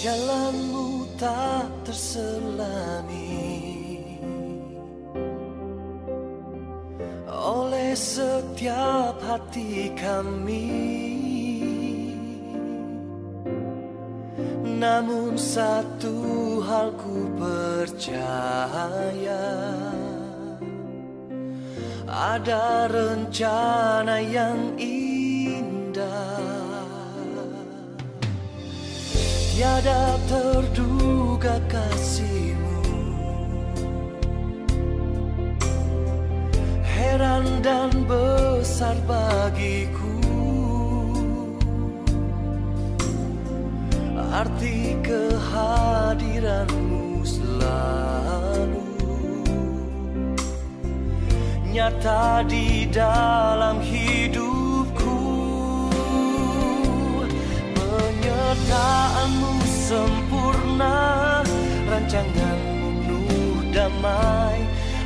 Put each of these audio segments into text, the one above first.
Jalanmu tak terselami oleh setiap hati kami. Namun satu hal ku percaya, ada rencana yang indah. Tiada terduga kasih-Mu, heran dan besar bagiku. Arti kehadiran-Mu selalu nyata di dalam hidupku. Penyertaan-Mu sempurna, rancangan-Mu penuh damai,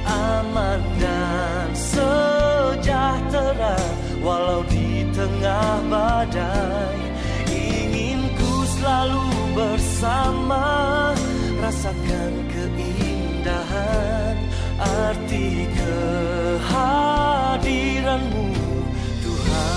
aman dan sejahtera. Walau di tengah badai, ingin ku selalu bersama, rasakan keindahan arti kehadiran-Mu Tuhan.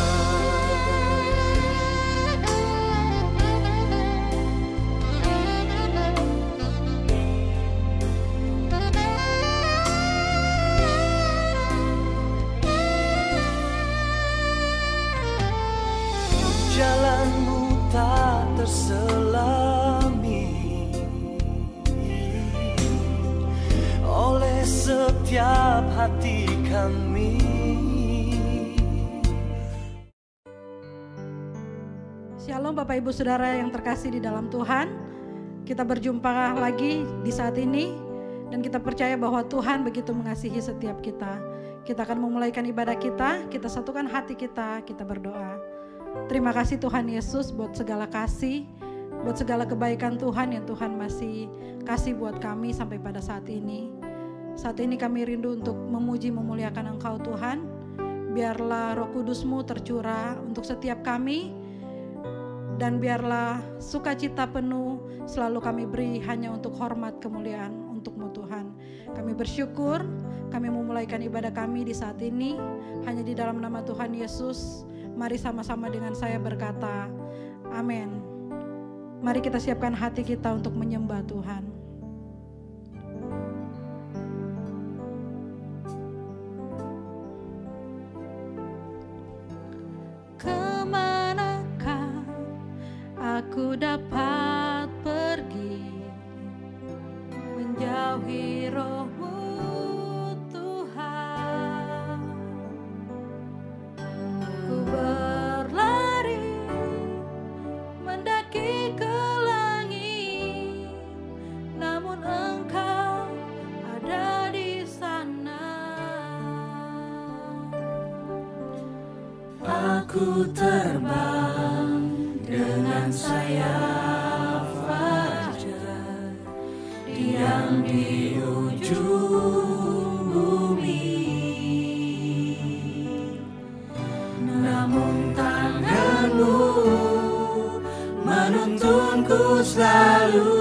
Jalan-Mu tak terselami oleh setiap hati kami. Shalom Bapak Ibu Saudara yang terkasih di dalam Tuhan. Kita berjumpa lagi di saat ini dan kita percaya bahwa Tuhan begitu mengasihi setiap kita. Kita akan memulaikan ibadah kita satukan hati kita berdoa. Terima kasih Tuhan Yesus buat segala kasih, buat segala kebaikan Tuhan yang Tuhan masih kasih buat kami sampai pada saat ini. Saat ini kami rindu untuk memuji memuliakan Engkau Tuhan. Biarlah Roh Kudus-Mu tercurah untuk setiap kami, dan biarlah sukacita penuh selalu kami beri hanya untuk hormat kemuliaan untuk-Mu Tuhan. Kami bersyukur, kami memulaikan ibadah kami di saat ini hanya di dalam nama Tuhan Yesus. Mari sama-sama dengan saya berkata, amin. Mari kita siapkan hati kita untuk menyembah Tuhan. Kemanakah aku dapat pergi, menjauhi Roh-Mu Tuhan? Ku berlari mendaki ke langit, namun Engkau ada di sana. Aku terbang dengan sayap fajar, diam di ujung bumi. Namun tangan-Mu menuntunku selalu,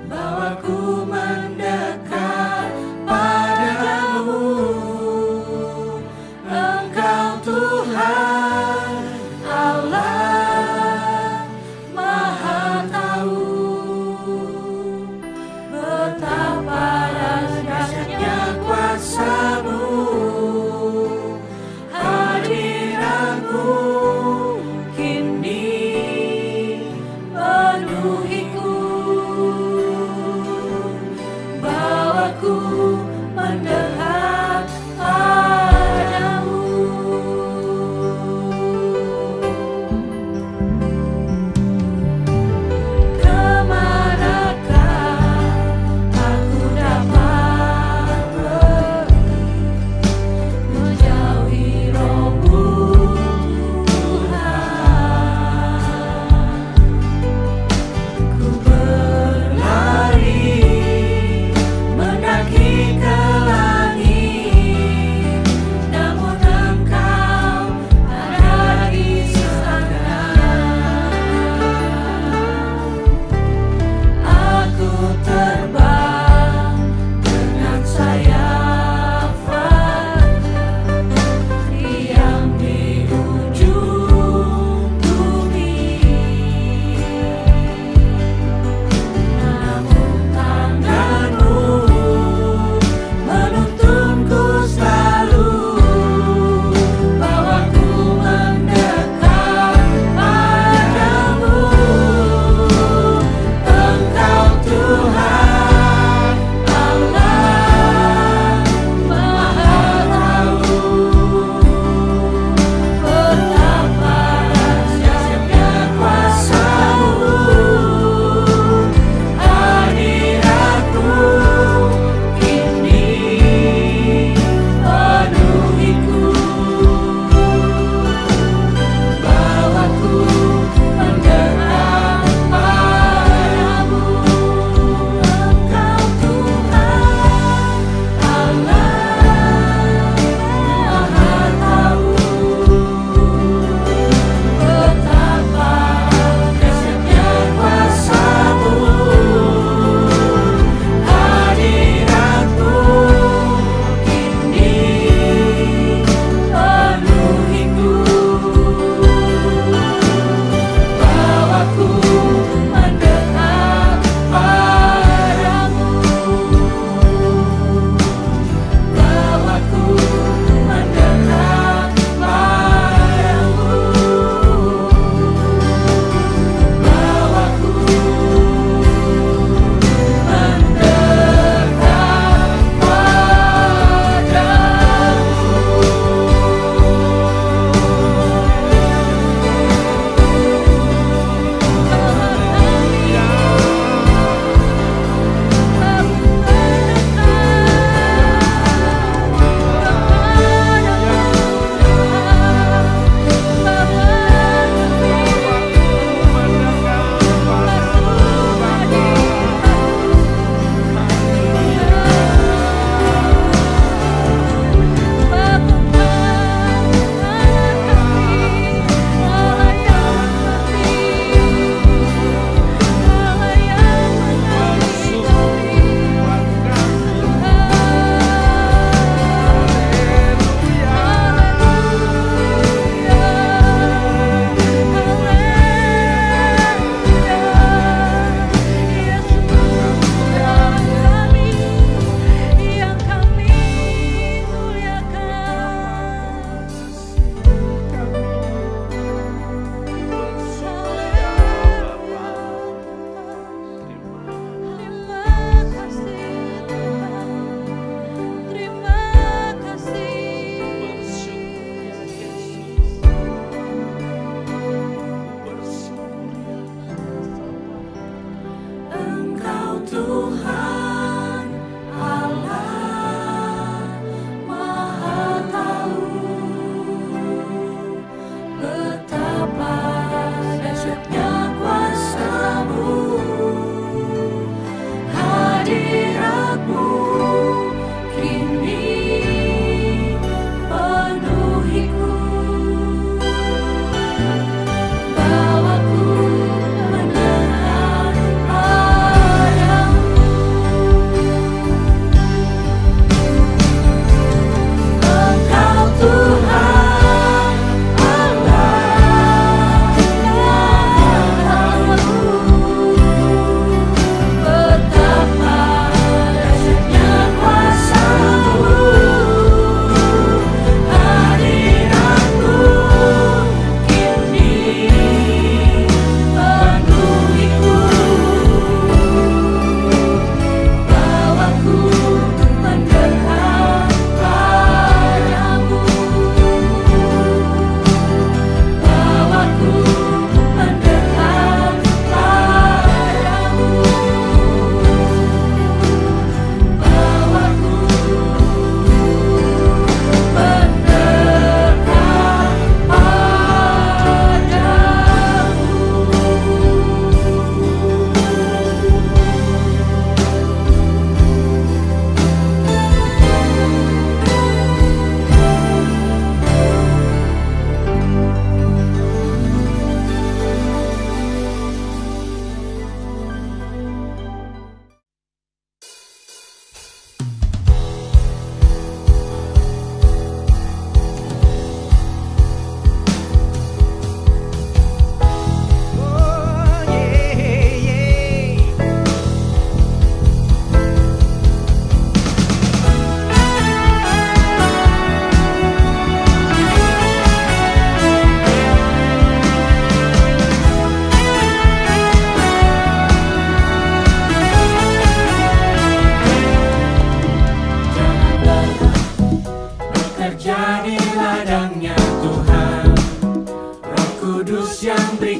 bawaku mendekat padamu. Engkau Tuhan Allah Maha Tahu, betapa dahsyatnya kuasa-Mu. Hadirat-Mu kini penuhiku.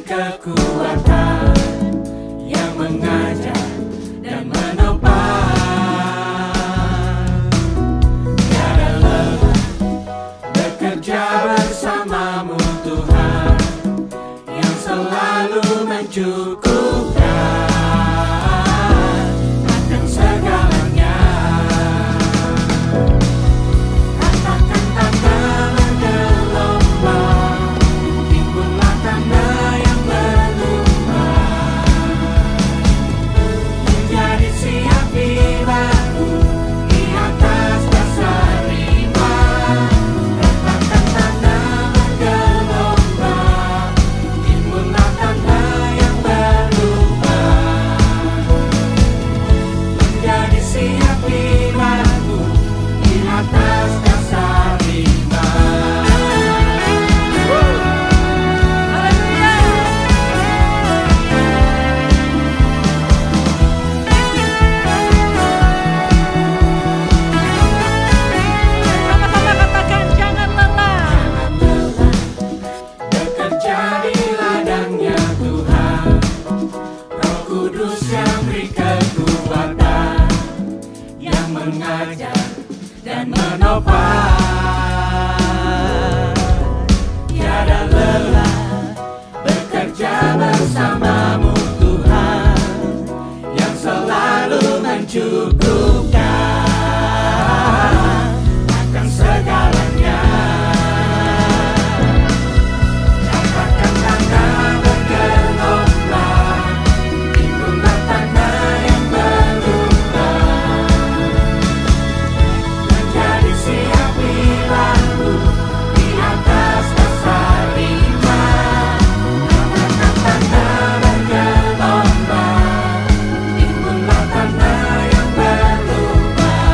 kekuatan yang mengajar dan menopang. Tiada lelah bekerja bersamamu Tuhan, yang selalu mencukupkan akan segalanya. Katakan tanda bergelombang, timbullah tanda yang berlubang, menjadi siap dibantu di atas dasar iman. Katakan tanda bergelombang, timbullah tanda yang berlubang, menjadi siap dibantu di atas dasar iman. Sama-sama katakan jangan lelah. Bekerja di ladangnya Tuhan, Roh Kudus yang beri kekuatan, yang mengajar dan menopang. Tiada lelah bekerja bersamamu Tuhan, yang selalu mencukupkan akan segalanya. Katakan tanda bergelombang, timbullah tanda yang berubah, menjadi siap dibantu di atas dasar iman. Katakan tanda bergelombang, timbullah tanda yang berubah,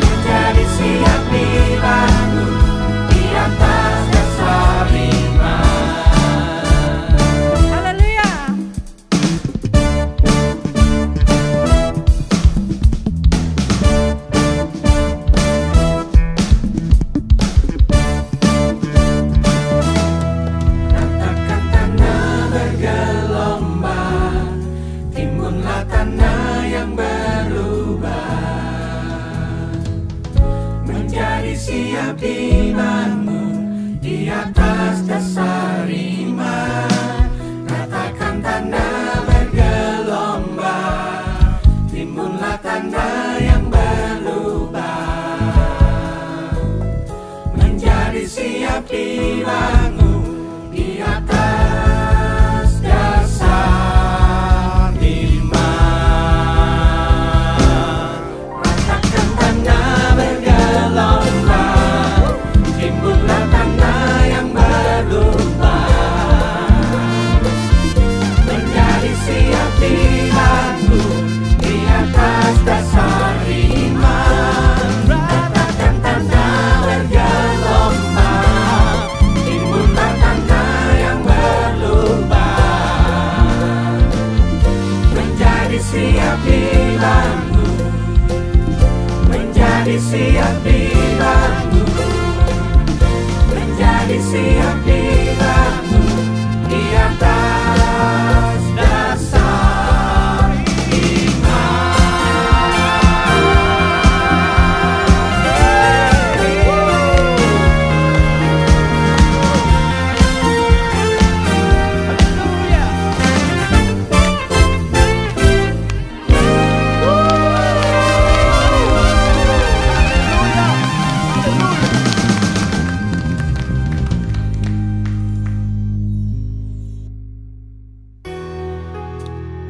menjadi siap dibantu di atas dasar iman. Haleluya. Katakan tanda bergelombang, timbullah tanda yang berubah, menjadi siap dibangun di atas dasar iman. Katakan tanda bergelombang, timbullah tanda yang berubah, menjadi siap dibangun di atas dasar iman. Katakan tanda bergelombang, timbullah tanda yang berubah, menjadi siap dibantu di atas dasar iman. Katakan tanda bergelombang, timbullah tanda yang berubah, menjadi siap dibantu, menjadi siap dibantu, menjadi siap dibantu di atas dasar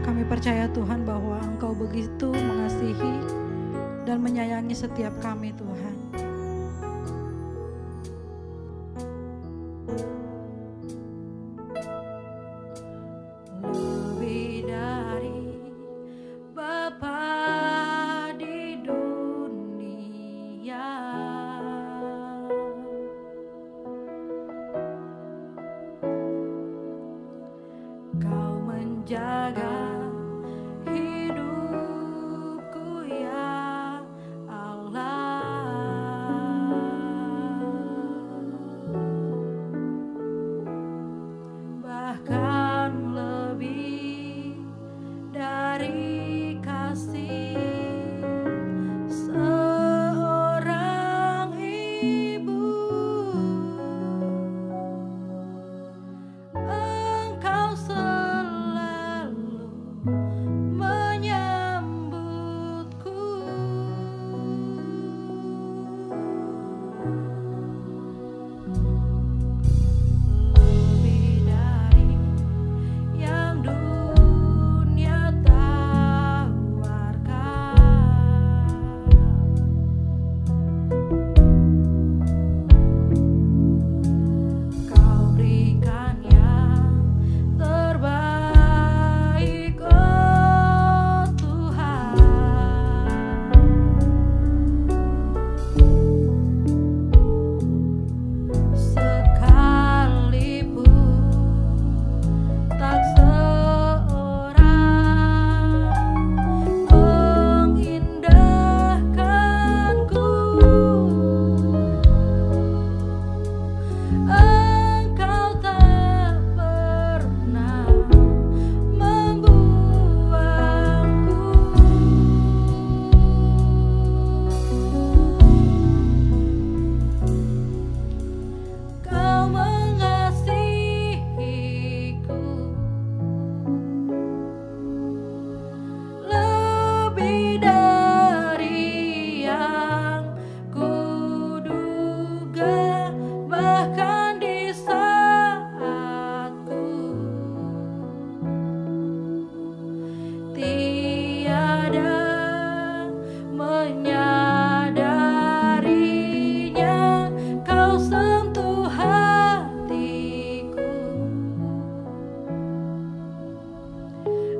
Kami percaya Tuhan bahwa Engkau begitu mengasihi dan menyayangi setiap kami Tuhan. Lebih dari Bapa di dunia, Kau menjaga hidupku ya Allah. bahkan di saat ku tiada menyadarinya, kau sentuh hatiku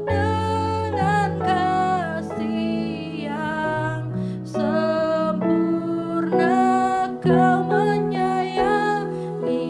dengan kasih yang sempurna. Kau menyayangi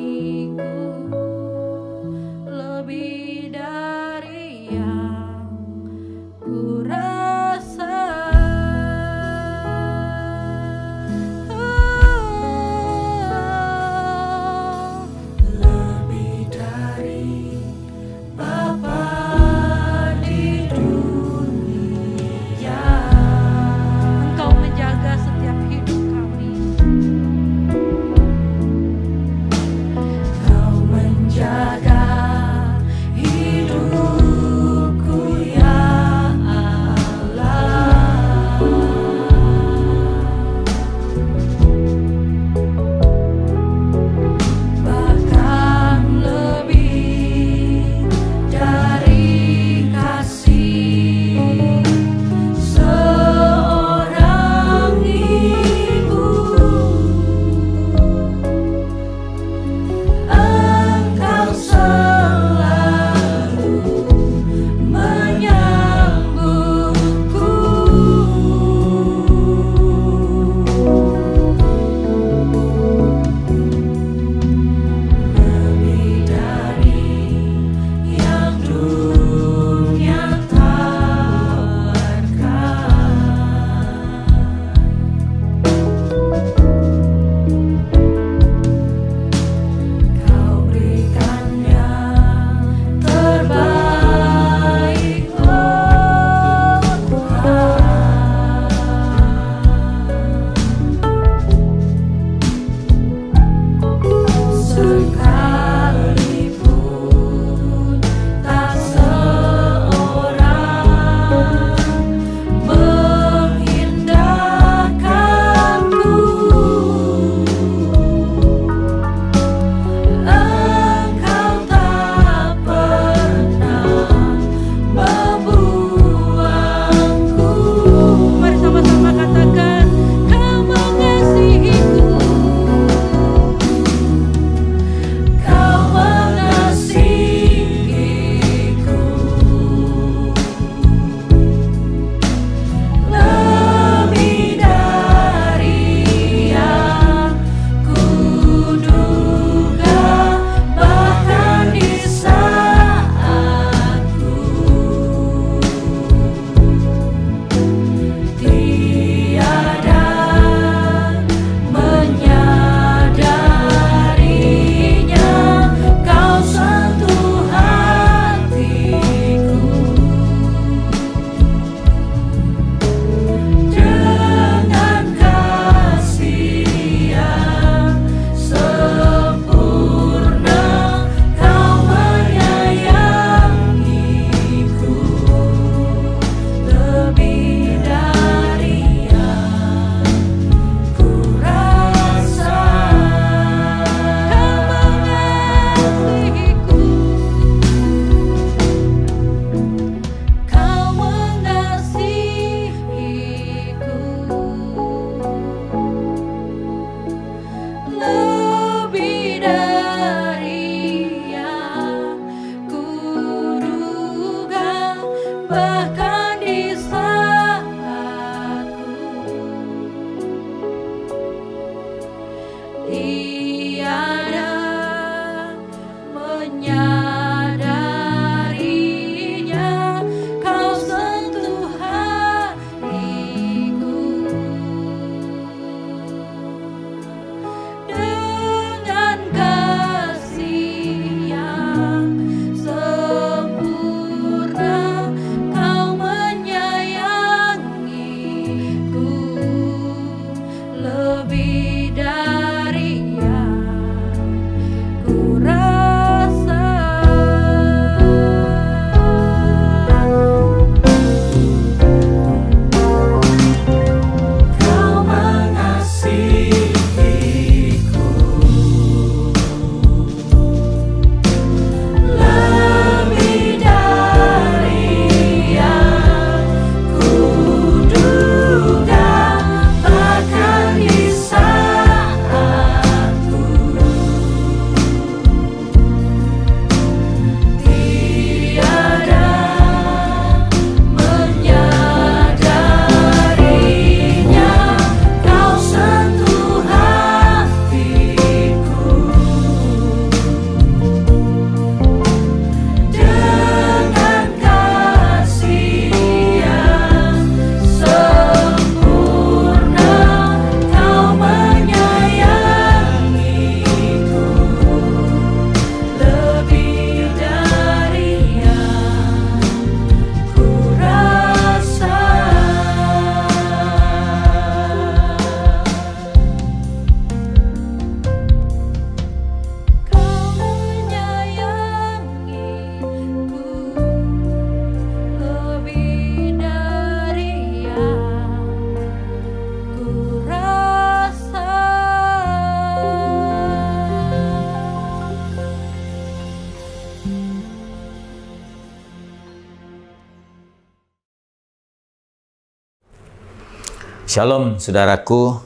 Shalom saudaraku,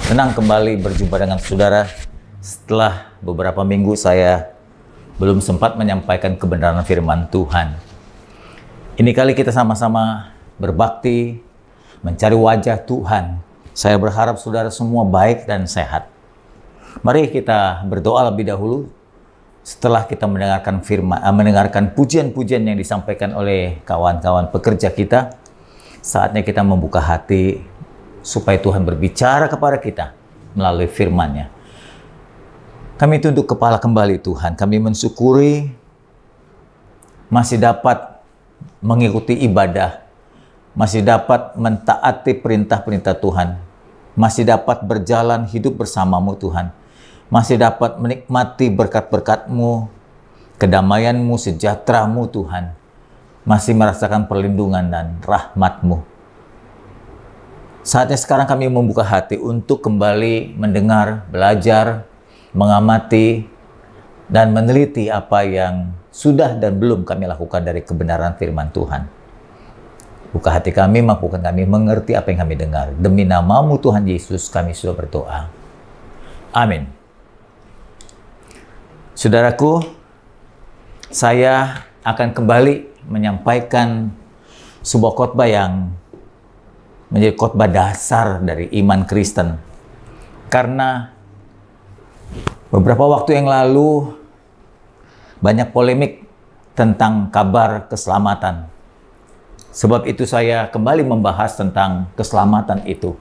senang kembali berjumpa dengan saudara. Setelah beberapa minggu saya belum sempat menyampaikan kebenaran firman Tuhan. Ini kali kita sama-sama berbakti, mencari wajah Tuhan. Saya berharap saudara semua baik dan sehat. Mari kita berdoa lebih dahulu setelah kita mendengarkan pujian-pujian yang disampaikan oleh kawan-kawan pekerja kita. Saatnya kita membuka hati supaya Tuhan berbicara kepada kita melalui firman-Nya. Kami tunduk kepala kembali Tuhan. Kami mensyukuri masih dapat mengikuti ibadah. Masih dapat mentaati perintah-perintah Tuhan. Masih dapat berjalan hidup bersama-Mu Tuhan. Masih dapat menikmati berkat-berkat-Mu, kedamaian-Mu, sejahtera-Mu Tuhan. Masih merasakan perlindungan dan rahmat-Mu. Saatnya sekarang kami membuka hati untuk kembali mendengar, belajar, mengamati, dan meneliti apa yang sudah dan belum kami lakukan dari kebenaran firman Tuhan. Buka hati kami, mampukan kami mengerti apa yang kami dengar. Demi nama-Mu Tuhan Yesus kami sudah berdoa. Amin. Saudaraku, saya akan kembali menyampaikan sebuah khotbah yang menjadi khotbah dasar dari iman Kristen. Karena beberapa waktu yang lalu banyak polemik tentang kabar keselamatan. Sebab itu saya kembali membahas tentang keselamatan itu.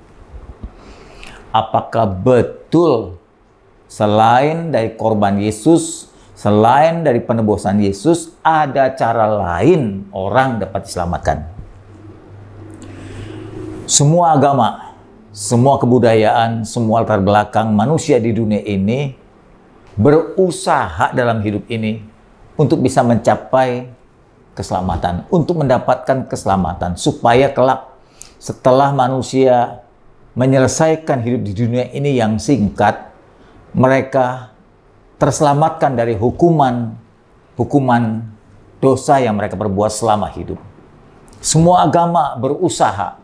Apakah betul selain dari korban Yesus, selain dari penebusan Yesus, ada cara lain orang dapat diselamatkan? Semua agama, semua kebudayaan, semua latar belakang manusia di dunia ini berusaha dalam hidup ini untuk bisa mencapai keselamatan, untuk mendapatkan keselamatan, supaya kelak setelah manusia menyelesaikan hidup di dunia ini yang singkat, mereka terselamatkan dari hukuman dosa yang mereka perbuat selama hidup. Semua agama berusaha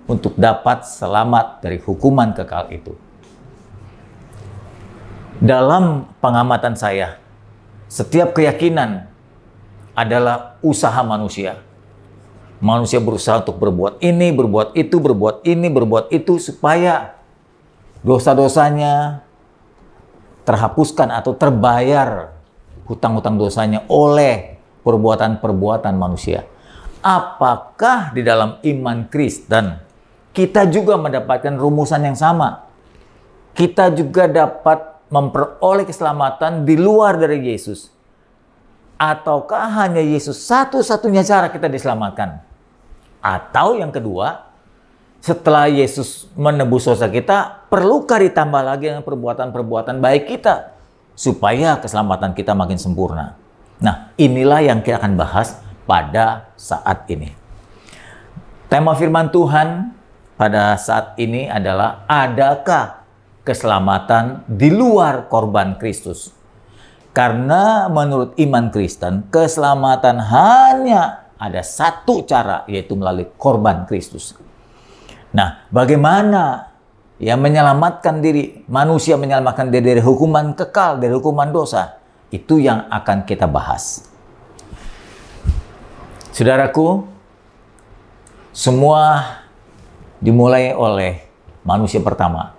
untuk dapat selamat dari hukuman kekal itu. Dalam pengamatan saya, setiap keyakinan adalah usaha manusia. Manusia berusaha untuk berbuat ini, berbuat itu, berbuat ini, berbuat itu, supaya dosa-dosanya terhapuskan atau terbayar hutang-hutang dosanya oleh perbuatan-perbuatan manusia. Apakah di dalam iman Kristen kita juga mendapatkan rumusan yang sama? Kita juga dapat memperoleh keselamatan di luar dari Yesus? Ataukah hanya Yesus satu-satunya cara kita diselamatkan? Atau yang kedua, setelah Yesus menebus dosa kita, perlukah ditambah lagi dengan perbuatan-perbuatan baik kita supaya keselamatan kita makin sempurna? Nah, inilah yang kita akan bahas pada saat ini. Tema firman Tuhan pada saat ini adalah, adakah keselamatan di luar korban Kristus? Karena menurut iman Kristen, keselamatan hanya ada satu cara, yaitu melalui korban Kristus. Nah, bagaimana menyelamatkan diri, manusia menyelamatkan diri dari hukuman kekal, dari hukuman dosa? Itu yang akan kita bahas. Saudaraku, semua dimulai oleh manusia pertama.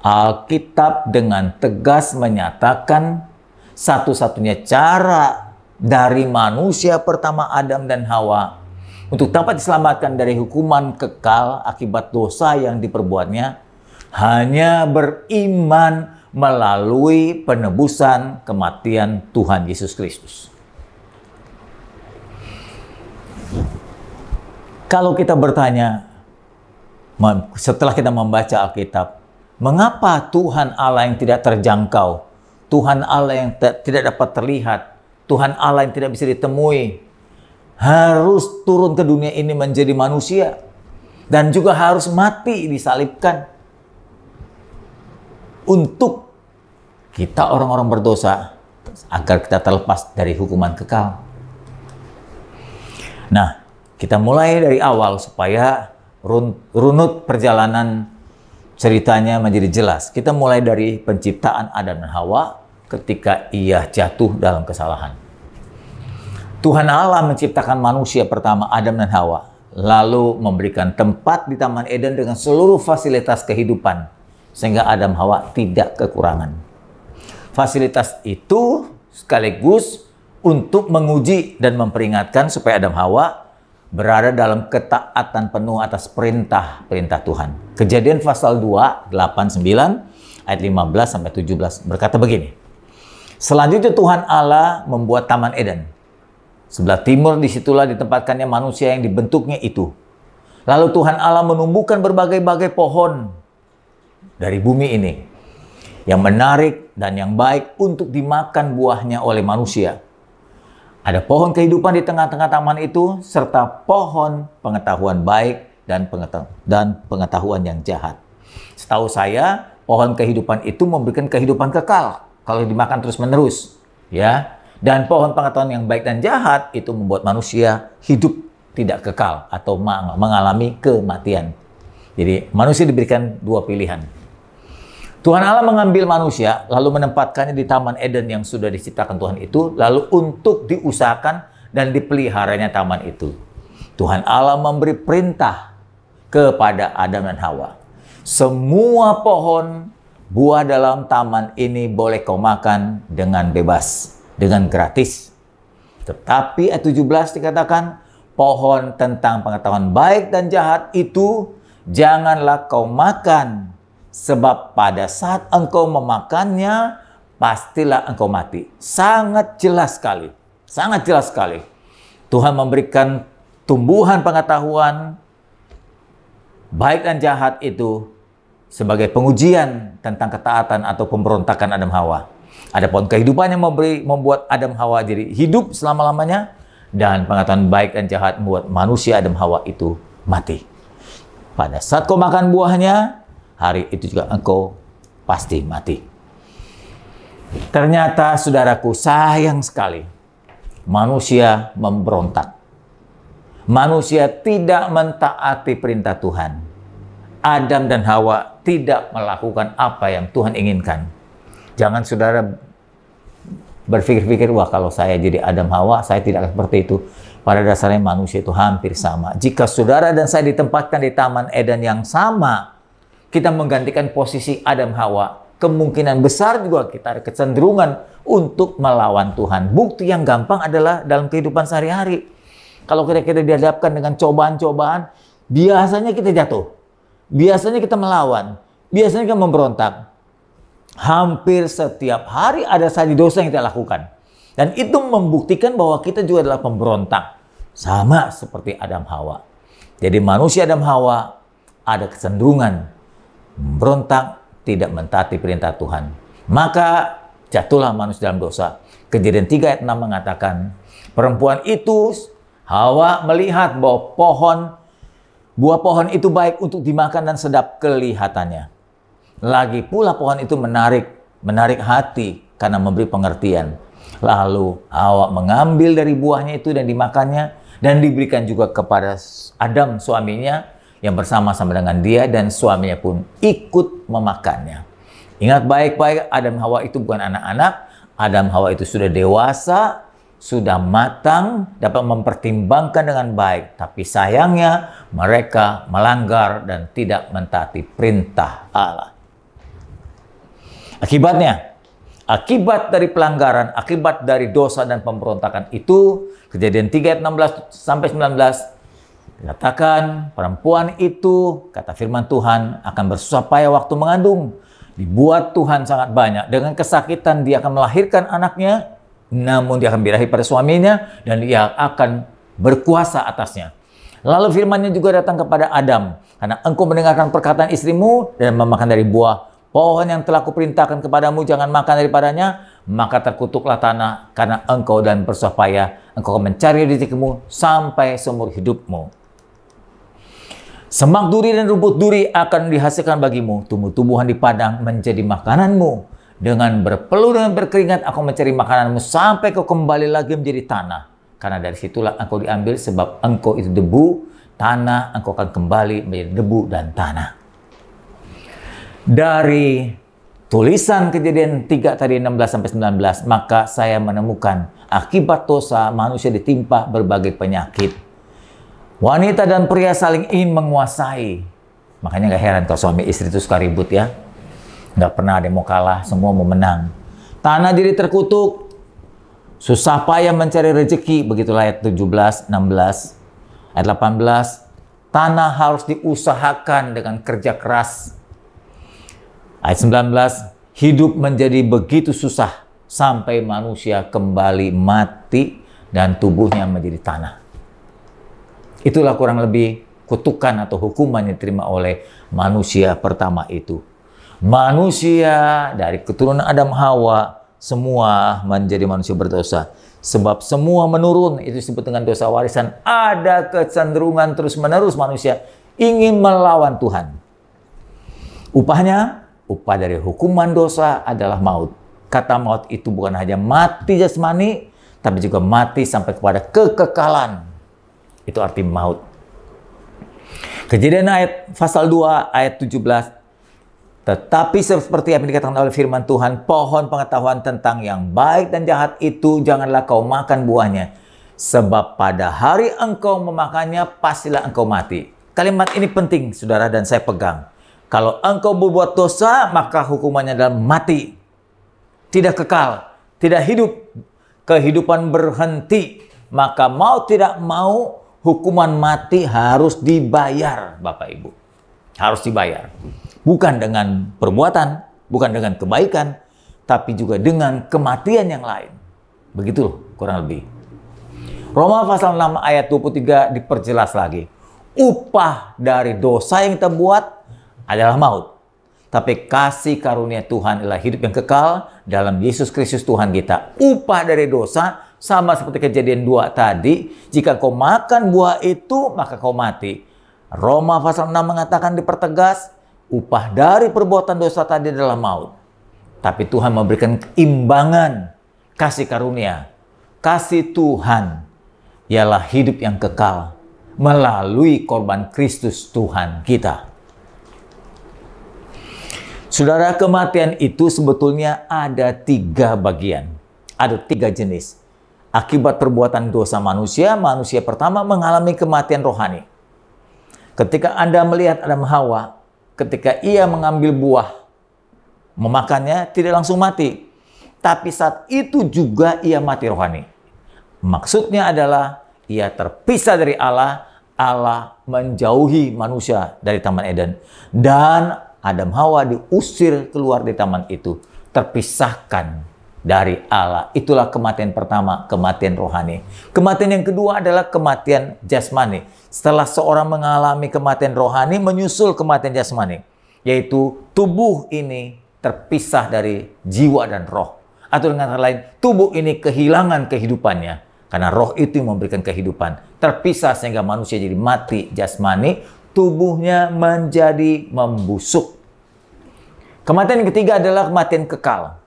Alkitab dengan tegas menyatakan satu-satunya cara dari manusia pertama Adam dan Hawa untuk dapat diselamatkan dari hukuman kekal akibat dosa yang diperbuatnya, hanya beriman melalui penebusan kematian Tuhan Yesus Kristus. Kalau kita bertanya, setelah kita membaca Alkitab, mengapa Tuhan Allah yang tidak terjangkau, Tuhan Allah yang tidak dapat terlihat, Tuhan Allah yang tidak bisa ditemui, harus turun ke dunia ini menjadi manusia dan juga harus mati disalibkan untuk kita orang-orang berdosa agar kita terlepas dari hukuman kekal? Nah, kita mulai dari awal supaya runut perjalanan ceritanya menjadi jelas. Kita mulai dari penciptaan Adam dan Hawa ketika ia jatuh dalam kesalahan. Tuhan Allah menciptakan manusia pertama, Adam dan Hawa, lalu memberikan tempat di Taman Eden dengan seluruh fasilitas kehidupan, sehingga Adam Hawa tidak kekurangan. Fasilitas itu sekaligus untuk menguji dan memperingatkan supaya Adam Hawa berada dalam ketaatan penuh atas perintah-perintah Tuhan. Kejadian pasal 2, 8, 9, ayat 15-17 berkata begini. Selanjutnya Tuhan Allah membuat Taman Eden. Sebelah timur disitulah ditempatkannya manusia yang dibentuknya itu. Lalu Tuhan Allah menumbuhkan berbagai-bagai pohon dari bumi ini yang menarik dan yang baik untuk dimakan buahnya oleh manusia. Ada pohon kehidupan di tengah-tengah taman itu, serta pohon pengetahuan baik dan pengetahuan yang jahat. Setahu saya, pohon kehidupan itu memberikan kehidupan kekal kalau dimakan terus-menerus, ya. Dan pohon pengetahuan yang baik dan jahat itu membuat manusia hidup tidak kekal atau mengalami kematian. Jadi manusia diberikan dua pilihan. Tuhan Allah mengambil manusia lalu menempatkannya di Taman Eden yang sudah diciptakan Tuhan itu, lalu untuk diusahakan dan dipeliharanya taman itu. Tuhan Allah memberi perintah kepada Adam dan Hawa. Semua pohon buah dalam taman ini boleh kau makan dengan bebas, dengan gratis. Tetapi ayat 17 dikatakan, pohon tentang pengetahuan baik dan jahat itu janganlah kau makan, sebab pada saat engkau memakannya, pastilah engkau mati. Sangat jelas sekali. Sangat jelas sekali. Tuhan memberikan tumbuhan pengetahuan baik dan jahat itu sebagai pengujian tentang ketaatan atau pemberontakan Adam Hawa. Ada pohon kehidupan yang membuat Adam Hawa jadi hidup selama-lamanya, dan pengetahuan baik dan jahat membuat manusia Adam Hawa itu mati. Pada saat kau makan buahnya, hari itu juga engkau pasti mati. Ternyata, saudaraku, sayang sekali manusia memberontak. Manusia tidak mentaati perintah Tuhan. Adam dan Hawa tidak melakukan apa yang Tuhan inginkan. Jangan saudara berpikir-pikir, wah kalau saya jadi Adam Hawa, saya tidak akan seperti itu. Pada dasarnya manusia itu hampir sama. Jika saudara dan saya ditempatkan di Taman Eden yang sama, kita menggantikan posisi Adam Hawa, kemungkinan besar juga kita ada kecenderungan untuk melawan Tuhan. Bukti yang gampang adalah dalam kehidupan sehari-hari. Kalau kita dihadapkan dengan cobaan-cobaan, biasanya kita jatuh. Biasanya kita melawan. Biasanya kita memberontak. Hampir setiap hari ada saja dosa yang kita lakukan. Dan itu membuktikan bahwa kita juga adalah pemberontak. Sama seperti Adam Hawa. Jadi manusia Adam Hawa ada kecenderungan memberontak, tidak mentaati perintah Tuhan. Maka jatuhlah manusia dalam dosa. Kejadian 3 ayat 6 mengatakan, perempuan itu, Hawa, melihat bahwa buah pohon itu baik untuk dimakan dan sedap kelihatannya. Lagi pula pohon itu menarik hati karena memberi pengertian. Lalu Hawa mengambil dari buahnya itu dan dimakannya, dan diberikan juga kepada Adam suaminya yang bersama-sama dengan dia, dan suaminya pun ikut memakannya. Ingat baik-baik, Adam Hawa itu bukan anak-anak. Adam Hawa itu sudah dewasa, sudah matang, dapat mempertimbangkan dengan baik. Tapi sayangnya mereka melanggar dan tidak mentaati perintah Allah. Akibat dari pelanggaran, akibat dari dosa dan pemberontakan itu, Kejadian 3 ayat 16 sampai 19 dikatakan, perempuan itu, kata firman Tuhan, akan bersusah payah waktu mengandung. Dibuat Tuhan sangat banyak. Dengan kesakitan dia akan melahirkan anaknya, namun dia akan birahi pada suaminya, dan dia akan berkuasa atasnya. Lalu firman-Nya juga datang kepada Adam, karena engkau mendengarkan perkataan istrimu dan memakan dari buah pohon yang telah kuperintahkan kepadamu, jangan makan daripadanya, maka terkutuklah tanah karena engkau, dan bersusah payah engkau mencari rezekimu sampai seumur hidupmu. Semak duri dan rumput duri akan dihasilkan bagimu, tumbuh-tumbuhan di padang menjadi makananmu. Dengan berpeluh dan berkeringat aku mencari makananmu sampai kau kembali lagi menjadi tanah. Karena dari situlah engkau diambil, sebab engkau itu debu, tanah, engkau akan kembali menjadi debu dan tanah. Dari tulisan Kejadian 3 tadi 16-19, maka saya menemukan akibat dosa manusia ditimpa berbagai penyakit. Wanita dan pria saling ingin menguasai. Makanya gak heran kalau suami istri itu suka ribut ya. Gak pernah ada yang mau kalah, semua mau menang. Tanah jadi terkutuk. Susah payah mencari rezeki. Begitulah ayat 17, 16. Ayat 18. Tanah harus diusahakan dengan kerja keras. Ayat 19. Hidup menjadi begitu susah sampai manusia kembali mati dan tubuhnya menjadi tanah. Itulah kurang lebih kutukan atau hukuman yang diterima oleh manusia pertama itu. Manusia dari keturunan Adam Hawa semua menjadi manusia berdosa. Sebab semua menurun, itu disebut dengan dosa warisan. Ada kecenderungan terus-menerus manusia ingin melawan Tuhan. Upahnya, upah dari hukuman dosa adalah maut. Kata maut itu bukan hanya mati jasmani, tapi juga mati sampai kepada kekekalan. Itu arti maut. Kejadian ayat pasal 2 ayat 17. Tetapi seperti apa yang dikatakan oleh firman Tuhan, pohon pengetahuan tentang yang baik dan jahat itu janganlah kau makan buahnya. Sebab pada hari engkau memakannya, pastilah engkau mati. Kalimat ini penting, saudara, dan saya pegang. Kalau engkau berbuat dosa, maka hukumannya adalah mati. Tidak kekal, tidak hidup. Kehidupan berhenti. Maka mau tidak mau, hukuman mati harus dibayar, Bapak Ibu. Harus dibayar. Bukan dengan perbuatan, bukan dengan kebaikan, tapi juga dengan kematian yang lain. Begitu kurang lebih. Roma pasal 6 ayat 23 diperjelas lagi. Upah dari dosa yang kita buat adalah maut. Tapi kasih karunia Tuhan adalah hidup yang kekal dalam Yesus Kristus Tuhan kita. Upah dari dosa sama seperti Kejadian 2 tadi. Jika kau makan buah itu, maka kau mati. Roma pasal 6 mengatakan dipertegas, upah dari perbuatan dosa tadi adalah maut. Tapi Tuhan memberikan keimbangan, kasih karunia. Kasih Tuhan ialah hidup yang kekal melalui korban Kristus Tuhan kita. Saudara, kematian itu sebetulnya ada 3 bagian. Ada 3 jenis. Akibat perbuatan dosa manusia, manusia pertama mengalami kematian rohani. Ketika Anda melihat Adam Hawa, ketika ia mengambil buah, memakannya tidak langsung mati. Tapi saat itu juga ia mati rohani. Maksudnya adalah ia terpisah dari Allah, Allah menjauhi manusia dari Taman Eden. Dan Adam Hawa diusir keluar dari taman itu, terpisahkan dari Allah. Itulah kematian pertama, kematian rohani. Kematian yang kedua adalah kematian jasmani. Setelah seorang mengalami kematian rohani, menyusul kematian jasmani, yaitu tubuh ini terpisah dari jiwa dan roh. Atau dengan kata lain, tubuh ini kehilangan kehidupannya, karena roh itu yang memberikan kehidupan. Terpisah sehingga manusia jadi mati jasmani, tubuhnya menjadi membusuk. Kematian yang ketiga adalah kematian kekal.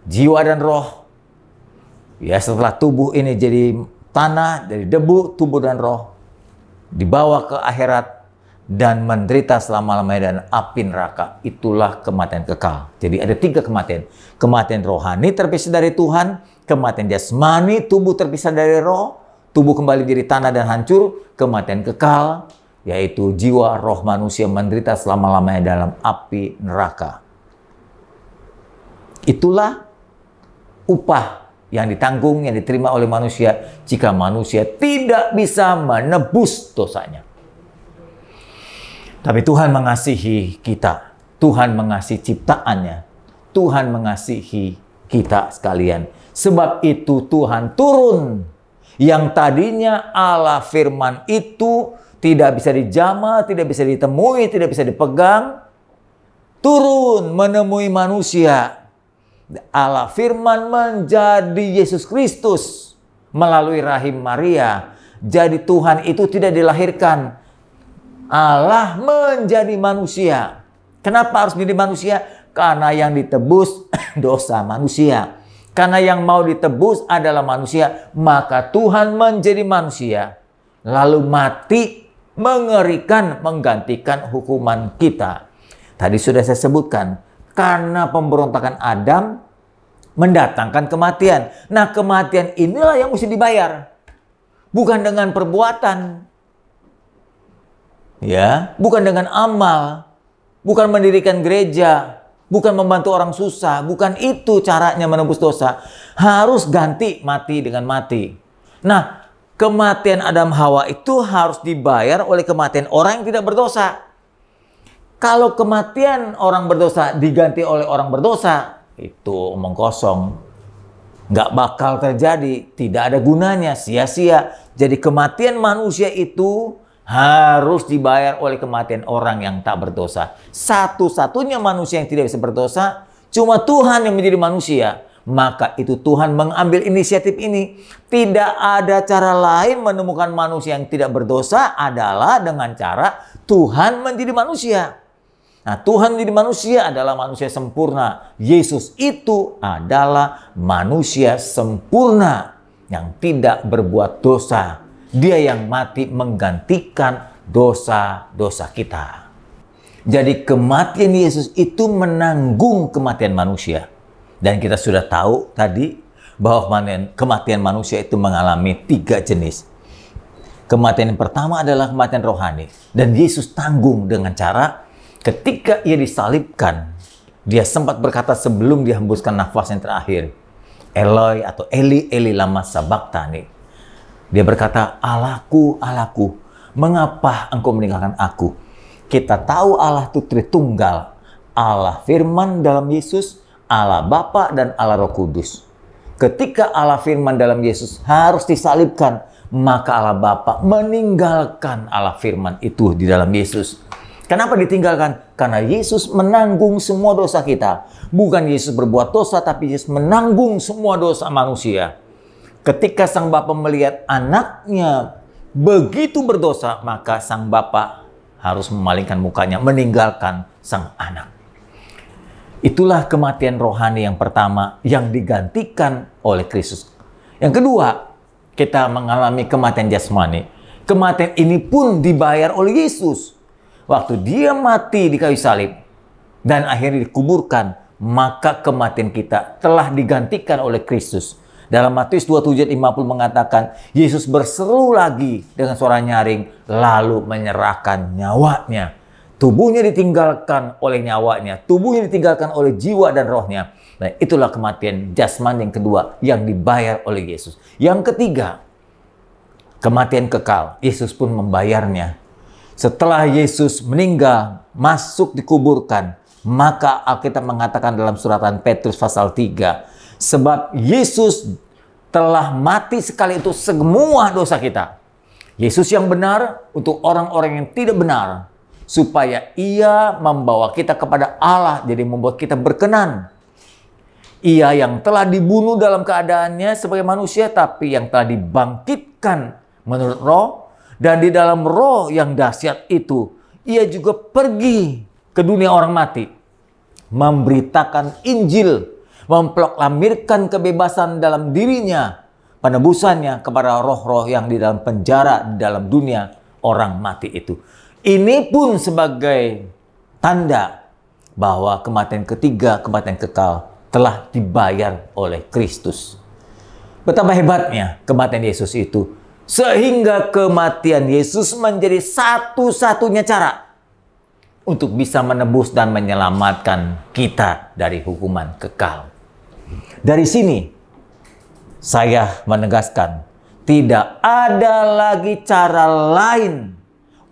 Jiwa dan roh, ya setelah tubuh ini jadi tanah, dari debu, tubuh dan roh, dibawa ke akhirat dan menderita selama-lamanya dan api neraka. Itulah kematian kekal. Jadi ada 3 kematian. Kematian rohani terpisah dari Tuhan, kematian jasmani, tubuh terpisah dari roh, tubuh kembali jadi tanah dan hancur, kematian kekal, yaitu jiwa roh manusia menderita selama-lamanya dalam api neraka. Itulah upah yang ditanggung, yang diterima oleh manusia jika manusia tidak bisa menebus dosanya. Tapi Tuhan mengasihi kita. Tuhan mengasihi ciptaannya. Tuhan mengasihi kita sekalian. Sebab itu Tuhan turun. Yang tadinya Allah firman itu tidak bisa dijamah, tidak bisa ditemui, tidak bisa dipegang. Turun menemui manusia. Allah firman menjadi Yesus Kristus melalui rahim Maria. Jadi Tuhan itu tidak dilahirkan. Allah menjadi manusia. Kenapa harus menjadi manusia? Karena yang ditebus dosa manusia. Karena yang mau ditebus adalah manusia. Maka Tuhan menjadi manusia. Lalu mati mengerikan, menggantikan hukuman kita. Tadi sudah saya sebutkan, karena pemberontakan Adam mendatangkan kematian. Nah, kematian inilah yang mesti dibayar. Bukan dengan perbuatan. Ya, bukan dengan amal. Bukan mendirikan gereja, bukan membantu orang susah, bukan itu caranya menebus dosa. Harus ganti mati dengan mati. Nah, kematian Adam Hawa itu harus dibayar oleh kematian orang yang tidak berdosa. Kalau kematian orang berdosa diganti oleh orang berdosa, itu omong kosong. Nggak bakal terjadi, tidak ada gunanya, sia-sia. Jadi kematian manusia itu harus dibayar oleh kematian orang yang tak berdosa. Satu-satunya manusia yang tidak bisa berdosa, cuma Tuhan yang menjadi manusia. Maka itu Tuhan mengambil inisiatif ini. Tidak ada cara lain menemukan manusia yang tidak berdosa adalah dengan cara Tuhan menjadi manusia. Nah, Tuhan menjadi manusia adalah manusia sempurna. Yesus itu adalah manusia sempurna yang tidak berbuat dosa. Dia yang mati menggantikan dosa-dosa kita. Jadi kematian Yesus itu menanggung kematian manusia. Dan kita sudah tahu tadi bahwa kematian manusia itu mengalami 3 jenis. Kematian yang pertama adalah kematian rohani. Dan Yesus tanggung dengan cara ketika ia disalibkan, dia sempat berkata sebelum dihembuskan nafas yang terakhir, Eloi atau Eli, Eli lama sabachthani. Dia berkata, Allahku, Allahku, mengapa engkau meninggalkan aku? Kita tahu Allah itu Tritunggal. Allah Firman dalam Yesus, Allah Bapa dan Allah Roh Kudus. Ketika Allah Firman dalam Yesus harus disalibkan, maka Allah Bapa meninggalkan Allah Firman itu di dalam Yesus. Kenapa ditinggalkan? Karena Yesus menanggung semua dosa kita. Bukan Yesus berbuat dosa, tapi Yesus menanggung semua dosa manusia. Ketika Sang Bapa melihat anaknya begitu berdosa, maka Sang Bapa harus memalingkan mukanya, meninggalkan Sang anak. Itulah kematian rohani yang pertama yang digantikan oleh Kristus. Yang kedua, kita mengalami kematian jasmani. Kematian ini pun dibayar oleh Yesus. Waktu dia mati di kayu salib dan akhirnya dikuburkan, maka kematian kita telah digantikan oleh Kristus. Dalam Matius 27:50 mengatakan, Yesus berseru lagi dengan suara nyaring, lalu menyerahkan nyawanya. Tubuhnya ditinggalkan oleh nyawanya, tubuhnya ditinggalkan oleh jiwa dan rohnya. Nah, itulah kematian jasmani yang kedua yang dibayar oleh Yesus. Yang ketiga, kematian kekal. Yesus pun membayarnya. Setelah Yesus meninggal, masuk dikuburkan, maka Alkitab mengatakan dalam suratan Petrus pasal 3, sebab Yesus telah mati sekali untuk semua dosa kita. Yesus yang benar untuk orang-orang yang tidak benar, supaya ia membawa kita kepada Allah, jadi membuat kita berkenan. Ia yang telah dibunuh dalam keadaannya sebagai manusia, tapi yang telah dibangkitkan menurut roh, dan di dalam roh yang dahsyat itu, ia juga pergi ke dunia orang mati, memberitakan Injil, memproklamirkan kebebasan dalam dirinya, penebusannya kepada roh-roh yang di dalam penjara di dalam dunia orang mati itu. Ini pun sebagai tanda bahwa kematian ketiga, kematian kekal, telah dibayar oleh Kristus. Betapa hebatnya kematian Yesus itu, sehingga kematian Yesus menjadi satu-satunya cara untuk bisa menebus dan menyelamatkan kita dari hukuman kekal. Dari sini, saya menegaskan, tidak ada lagi cara lain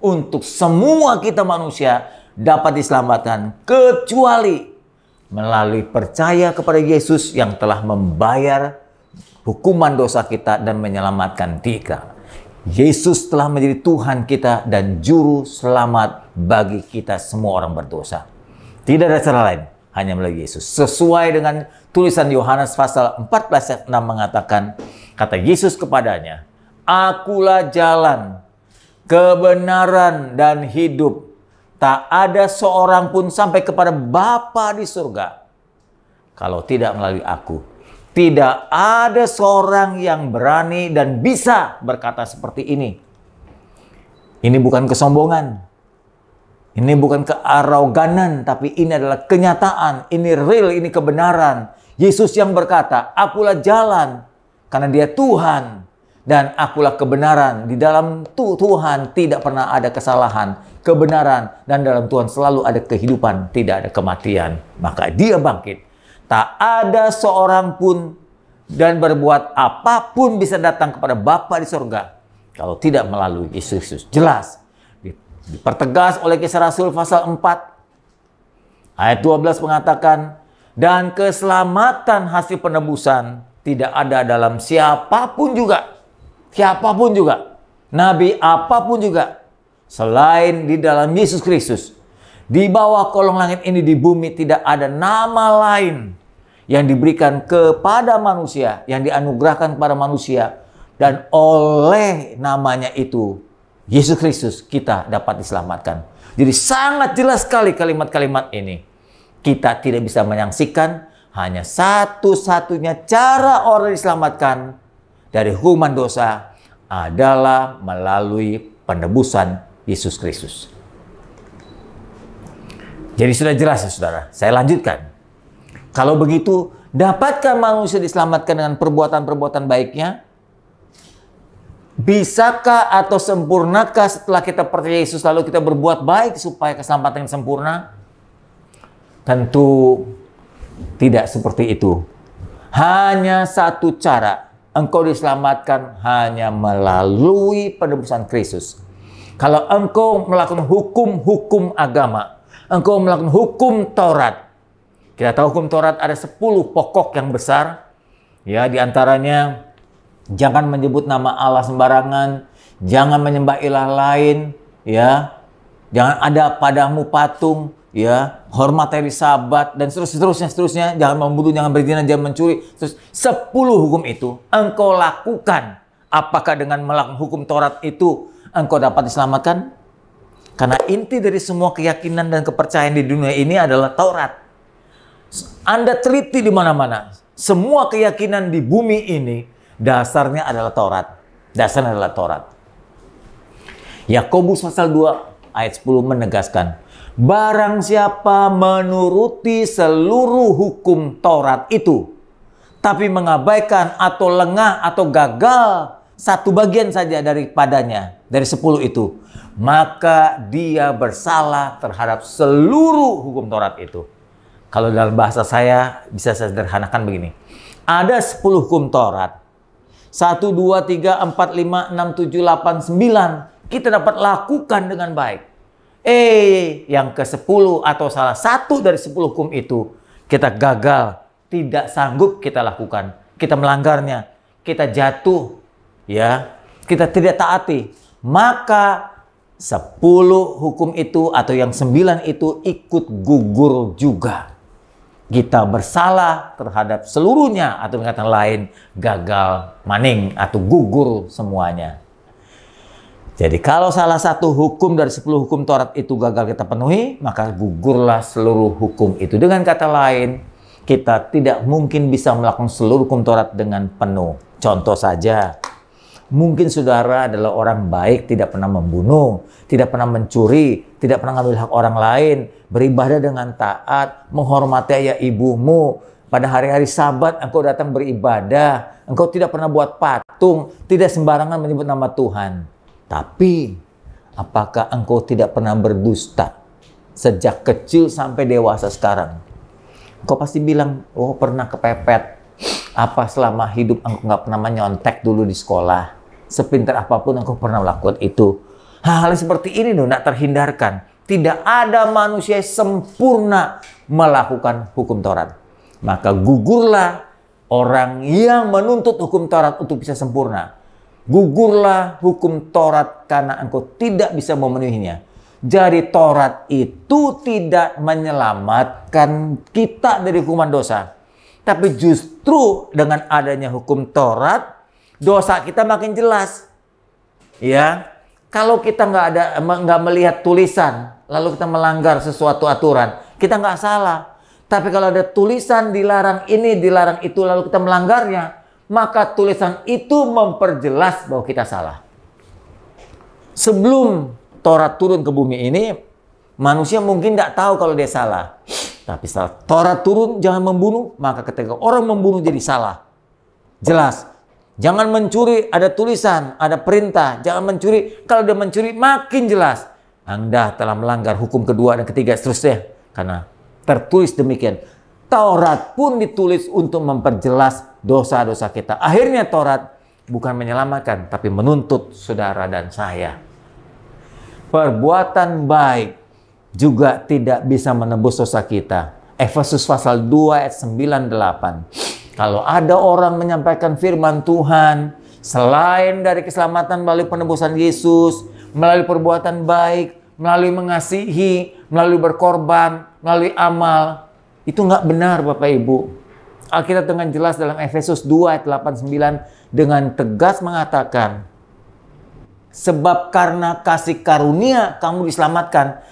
untuk semua kita manusia dapat diselamatkan kecuali melalui percaya kepada Yesus yang telah membayar hukuman dosa kita dan menyelamatkan kita. Yesus telah menjadi Tuhan kita dan juru selamat bagi kita semua orang berdosa. Tidak ada cara lain, hanya melalui Yesus. Sesuai dengan tulisan Yohanes pasal 14 ayat 6 mengatakan, kata Yesus kepadanya, Akulah jalan, kebenaran dan hidup. Tak ada seorang pun sampai kepada Bapa di surga kalau tidak melalui aku. Tidak ada seorang yang berani dan bisa berkata seperti ini. Ini bukan kesombongan. Ini bukan kearoganan, tapi ini adalah kenyataan. Ini real, ini kebenaran. Yesus yang berkata, akulah jalan, karena dia Tuhan. Dan akulah kebenaran. Di dalam Tuhan tidak pernah ada kesalahan, kebenaran. Dan dalam Tuhan selalu ada kehidupan, tidak ada kematian. Maka dia bangkit. Tak ada seorang pun dan berbuat apapun bisa datang kepada Bapa di surga kalau tidak melalui Yesus Kristus. Jelas. Dipertegas oleh Kisah Rasul pasal 4. Ayat 12 mengatakan, dan keselamatan hasil penebusan tidak ada dalam siapapun juga. Siapapun juga. Nabi apapun juga. Selain di dalam Yesus Kristus. Di bawah kolong langit ini di bumi tidak ada nama lain yang diberikan kepada manusia, yang dianugerahkan kepada manusia. Dan oleh namanya itu, Yesus Kristus, kita dapat diselamatkan. Jadi sangat jelas sekali kalimat-kalimat ini. Kita tidak bisa menyaksikan, hanya satu-satunya cara orang diselamatkan dari hukuman dosa adalah melalui penebusan Yesus Kristus. Jadi sudah jelas ya saudara, saya lanjutkan. Kalau begitu, dapatkah manusia diselamatkan dengan perbuatan-perbuatan baiknya? Bisakah atau sempurnakah setelah kita percaya Yesus lalu kita berbuat baik supaya keselamatan yang sempurna? Tentu tidak seperti itu. Hanya satu cara engkau diselamatkan, hanya melalui penebusan Kristus. Kalau engkau melakukan hukum-hukum agama, engkau melakukan hukum Taurat. Kita tahu hukum Taurat ada 10 pokok yang besar. Ya, diantaranya jangan menyebut nama Allah sembarangan, jangan menyembah ilah lain, ya. Jangan ada padamu patung, ya. Hormat hari Sabat dan seterusnya. Jangan membunuh, jangan berzina, jangan mencuri. Terus 10 hukum itu engkau lakukan. Apakah dengan melakukan hukum Taurat itu engkau dapat diselamatkan? Karena inti dari semua keyakinan dan kepercayaan di dunia ini adalah Taurat. Anda teliti di mana-mana. Semua keyakinan di bumi ini dasarnya adalah Taurat. Dasarnya adalah Taurat. Yakobus pasal 2 ayat 10 menegaskan, barang siapa menuruti seluruh hukum Taurat itu, tapi mengabaikan atau lengah atau gagal satu bagian saja daripadanya, dari 10 itu, maka dia bersalah terhadap seluruh hukum Taurat itu. Kalau dalam bahasa saya bisa saya sederhanakan begini. Ada 10 hukum Taurat. 1, 2, 3, 4, 5, 6, 7, 8, 9. Kita dapat lakukan dengan baik. Yang ke-10 atau salah satu dari 10 hukum itu kita gagal, tidak sanggup kita lakukan. Kita melanggarnya, kita jatuh, ya, kita tidak taati. Maka 10 hukum itu atau yang 9 itu ikut gugur juga. Kita bersalah terhadap seluruhnya atau dengan kata lain gagal maning atau gugur semuanya. Jadi kalau salah satu hukum dari 10 hukum Taurat itu gagal kita penuhi, maka gugurlah seluruh hukum itu. Dengan kata lain, kita tidak mungkin bisa melakukan seluruh hukum Taurat dengan penuh. Contoh saja, mungkin saudara adalah orang baik, tidak pernah membunuh, tidak pernah mencuri, tidak pernah mengambil hak orang lain, beribadah dengan taat, menghormati ayah ibumu. Pada hari-hari Sabat engkau datang beribadah, engkau tidak pernah buat patung, tidak sembarangan menyebut nama Tuhan. Tapi, apakah engkau tidak pernah berdusta sejak kecil sampai dewasa sekarang? Engkau pasti bilang, oh pernah kepepet. Apa selama hidup engkau nggak pernah menyontek dulu di sekolah? Sepintar apapun engkau pernah melakukan itu. Hal-hal seperti ini tidak terhindarkan. Tidak ada manusia yang sempurna melakukan hukum Taurat. Maka gugurlah orang yang menuntut hukum Taurat untuk bisa sempurna. Gugurlah hukum Taurat karena engkau tidak bisa memenuhinya. Jadi Taurat itu tidak menyelamatkan kita dari hukuman dosa. Tapi justru dengan adanya hukum Taurat, dosa kita makin jelas. Ya, kalau kita nggak melihat tulisan, lalu kita melanggar sesuatu aturan, kita nggak salah. Tapi kalau ada tulisan dilarang ini, dilarang itu, lalu kita melanggarnya, maka tulisan itu memperjelas bahwa kita salah. Sebelum Taurat turun ke bumi ini, manusia mungkin tidak tahu kalau dia salah. Tapi setelah Taurat turun, jangan membunuh, maka ketika orang membunuh jadi salah. Jelas. Jangan mencuri, ada tulisan, ada perintah. Jangan mencuri, kalau dia mencuri makin jelas. Anda telah melanggar hukum kedua dan ketiga seterusnya. Karena tertulis demikian. Taurat pun ditulis untuk memperjelas dosa-dosa kita. Akhirnya Taurat bukan menyelamatkan, tapi menuntut saudara dan saya. Perbuatan baik juga tidak bisa menebus dosa kita. Efesus pasal 2 ayat 9-8. Kalau ada orang menyampaikan firman Tuhan, selain dari keselamatan melalui penebusan Yesus, melalui perbuatan baik, melalui mengasihi, melalui berkorban, melalui amal, itu nggak benar Bapak Ibu. Alkitab dengan jelas dalam Efesus 2 ayat 8-9 dengan tegas mengatakan, sebab karena kasih karunia kamu diselamatkan.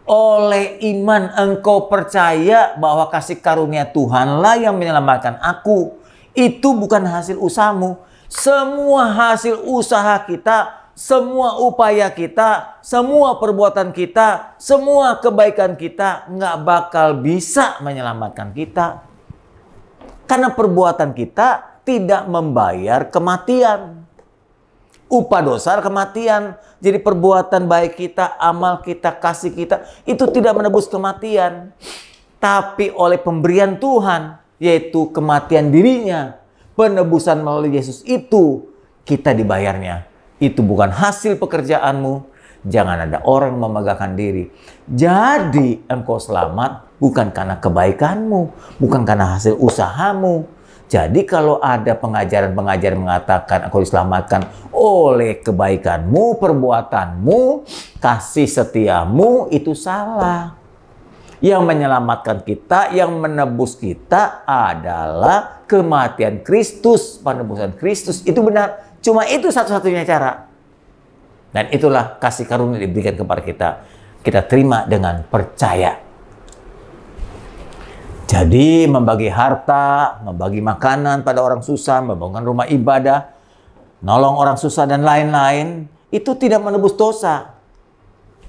Oleh iman engkau percaya bahwa kasih karunia Tuhanlah yang menyelamatkan aku. Itu bukan hasil usahamu. Semua hasil usaha kita, semua upaya kita, semua perbuatan kita, semua kebaikan kita nggak bakal bisa menyelamatkan kita. Karena perbuatan kita tidak membayar kematian. Upah dosa kematian. Jadi perbuatan baik kita, amal kita, kasih kita, itu tidak menebus kematian. Tapi oleh pemberian Tuhan, yaitu kematian dirinya, penebusan melalui Yesus itu, kita dibayarnya. Itu bukan hasil pekerjaanmu. Jangan ada orang memegahkan diri. Jadi engkau selamat bukan karena kebaikanmu, bukan karena hasil usahamu. Jadi kalau ada pengajaran-pengajaran mengatakan engkau diselamatkan oleh kebaikanmu, perbuatanmu, kasih setiamu, itu salah. Yang menyelamatkan kita, yang menebus kita adalah kematian Kristus, penebusan Kristus. Itu benar. Cuma itu satu-satunya cara. Dan itulah kasih karunia diberikan kepada kita. Kita terima dengan percaya. Jadi membagi harta, membagi makanan pada orang susah, membangun rumah ibadah, nolong orang susah dan lain-lain, itu tidak menebus dosa.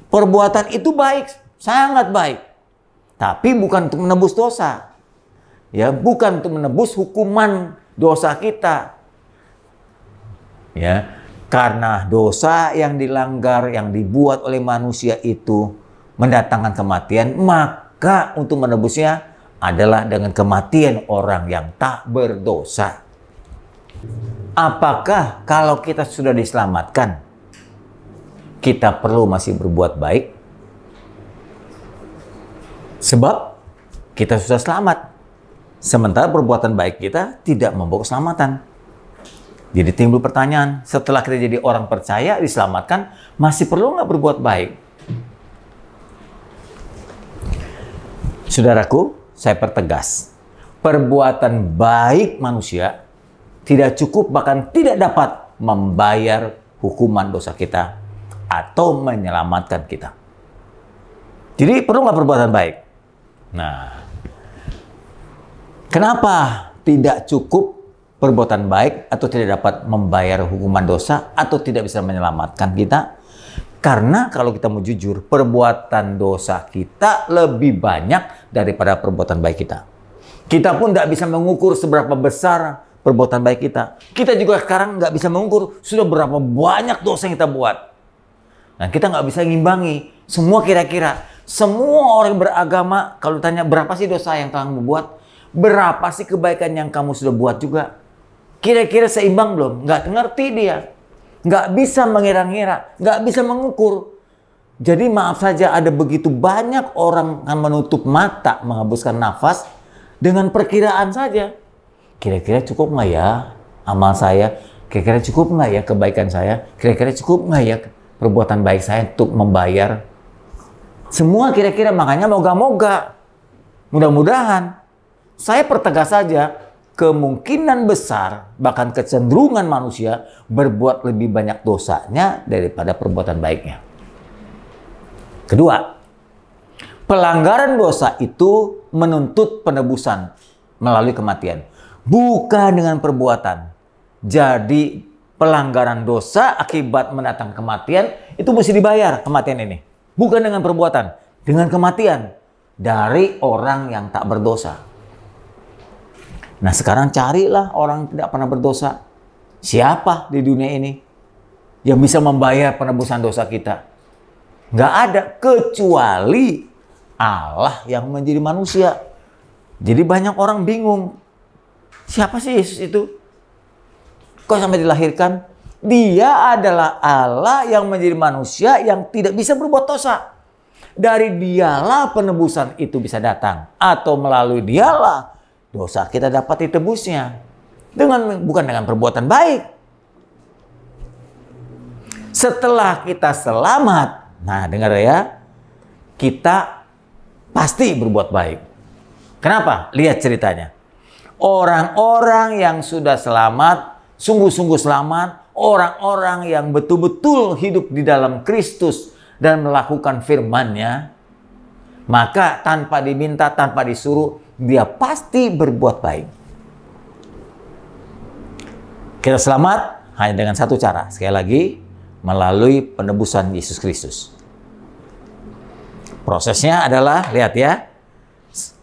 Perbuatan itu baik, sangat baik. Tapi bukan untuk menebus dosa. Ya, bukan untuk menebus hukuman dosa kita. Ya, karena dosa yang dilanggar, yang dibuat oleh manusia itu mendatangkan kematian, maka untuk menebusnya adalah dengan kematian orang yang tak berdosa. Apakah kalau kita sudah diselamatkan, kita perlu masih berbuat baik? Sebab kita sudah selamat. Sementara perbuatan baik kita tidak membawa keselamatan. Jadi timbul pertanyaan, setelah kita jadi orang percaya, diselamatkan, masih perlu nggak berbuat baik? Saudaraku, saya pertegas, perbuatan baik manusia tidak cukup, bahkan tidak dapat membayar hukuman dosa kita atau menyelamatkan kita. Jadi perlu nggak perbuatan baik? Nah, kenapa tidak cukup perbuatan baik atau tidak dapat membayar hukuman dosa atau tidak bisa menyelamatkan kita? Karena kalau kita mau jujur, perbuatan dosa kita lebih banyak daripada perbuatan baik kita. Kita pun tidak bisa mengukur seberapa besar perbuatan baik kita. Kita juga sekarang nggak bisa mengukur sudah berapa banyak dosa yang kita buat. Nah, kita nggak bisa ngimbangi semua kira-kira. Semua orang beragama, kalau tanya berapa sih dosa yang kamu buat, berapa sih kebaikan yang kamu sudah buat juga, kira-kira seimbang belum? Nggak ngerti dia. Nggak bisa mengira-ngira, nggak bisa mengukur. Jadi maaf saja, ada begitu banyak orang yang menutup mata, menghembuskan nafas dengan perkiraan saja. Kira-kira cukup nggak ya amal saya? Kira-kira cukup nggak ya kebaikan saya? Kira-kira cukup nggak ya perbuatan baik saya untuk membayar? Semua kira-kira, makanya moga-moga. Mudah-mudahan. Saya pertegas saja, kemungkinan besar, bahkan kecenderungan manusia berbuat lebih banyak dosanya daripada perbuatan baiknya. Kedua, pelanggaran dosa itu menuntut penebusan melalui kematian, bukan dengan perbuatan. Jadi pelanggaran dosa akibat mendatangkan kematian itu mesti dibayar kematian ini. Bukan dengan perbuatan, dengan kematian dari orang yang tak berdosa. Nah sekarang carilah orang yang tidak pernah berdosa. Siapa di dunia ini yang bisa membayar penebusan dosa kita? Nggak ada kecuali Allah yang menjadi manusia. Jadi banyak orang bingung. Siapa sih Yesus itu? Kok sampai dilahirkan? Dia adalah Allah yang menjadi manusia yang tidak bisa berbuat dosa. Dari dialah penebusan itu bisa datang. Atau melalui dialah dosa kita dapat ditebusnya. Bukan dengan perbuatan baik. Setelah kita selamat, nah dengar ya, kita pasti berbuat baik. Kenapa? Lihat ceritanya. Orang-orang yang sudah selamat, sungguh-sungguh selamat, orang-orang yang betul-betul hidup di dalam Kristus dan melakukan firman-Nya, maka tanpa diminta, tanpa disuruh, dia pasti berbuat baik. Kita selamat hanya dengan satu cara. Sekali lagi, melalui penebusan Yesus Kristus. Prosesnya adalah, lihat ya,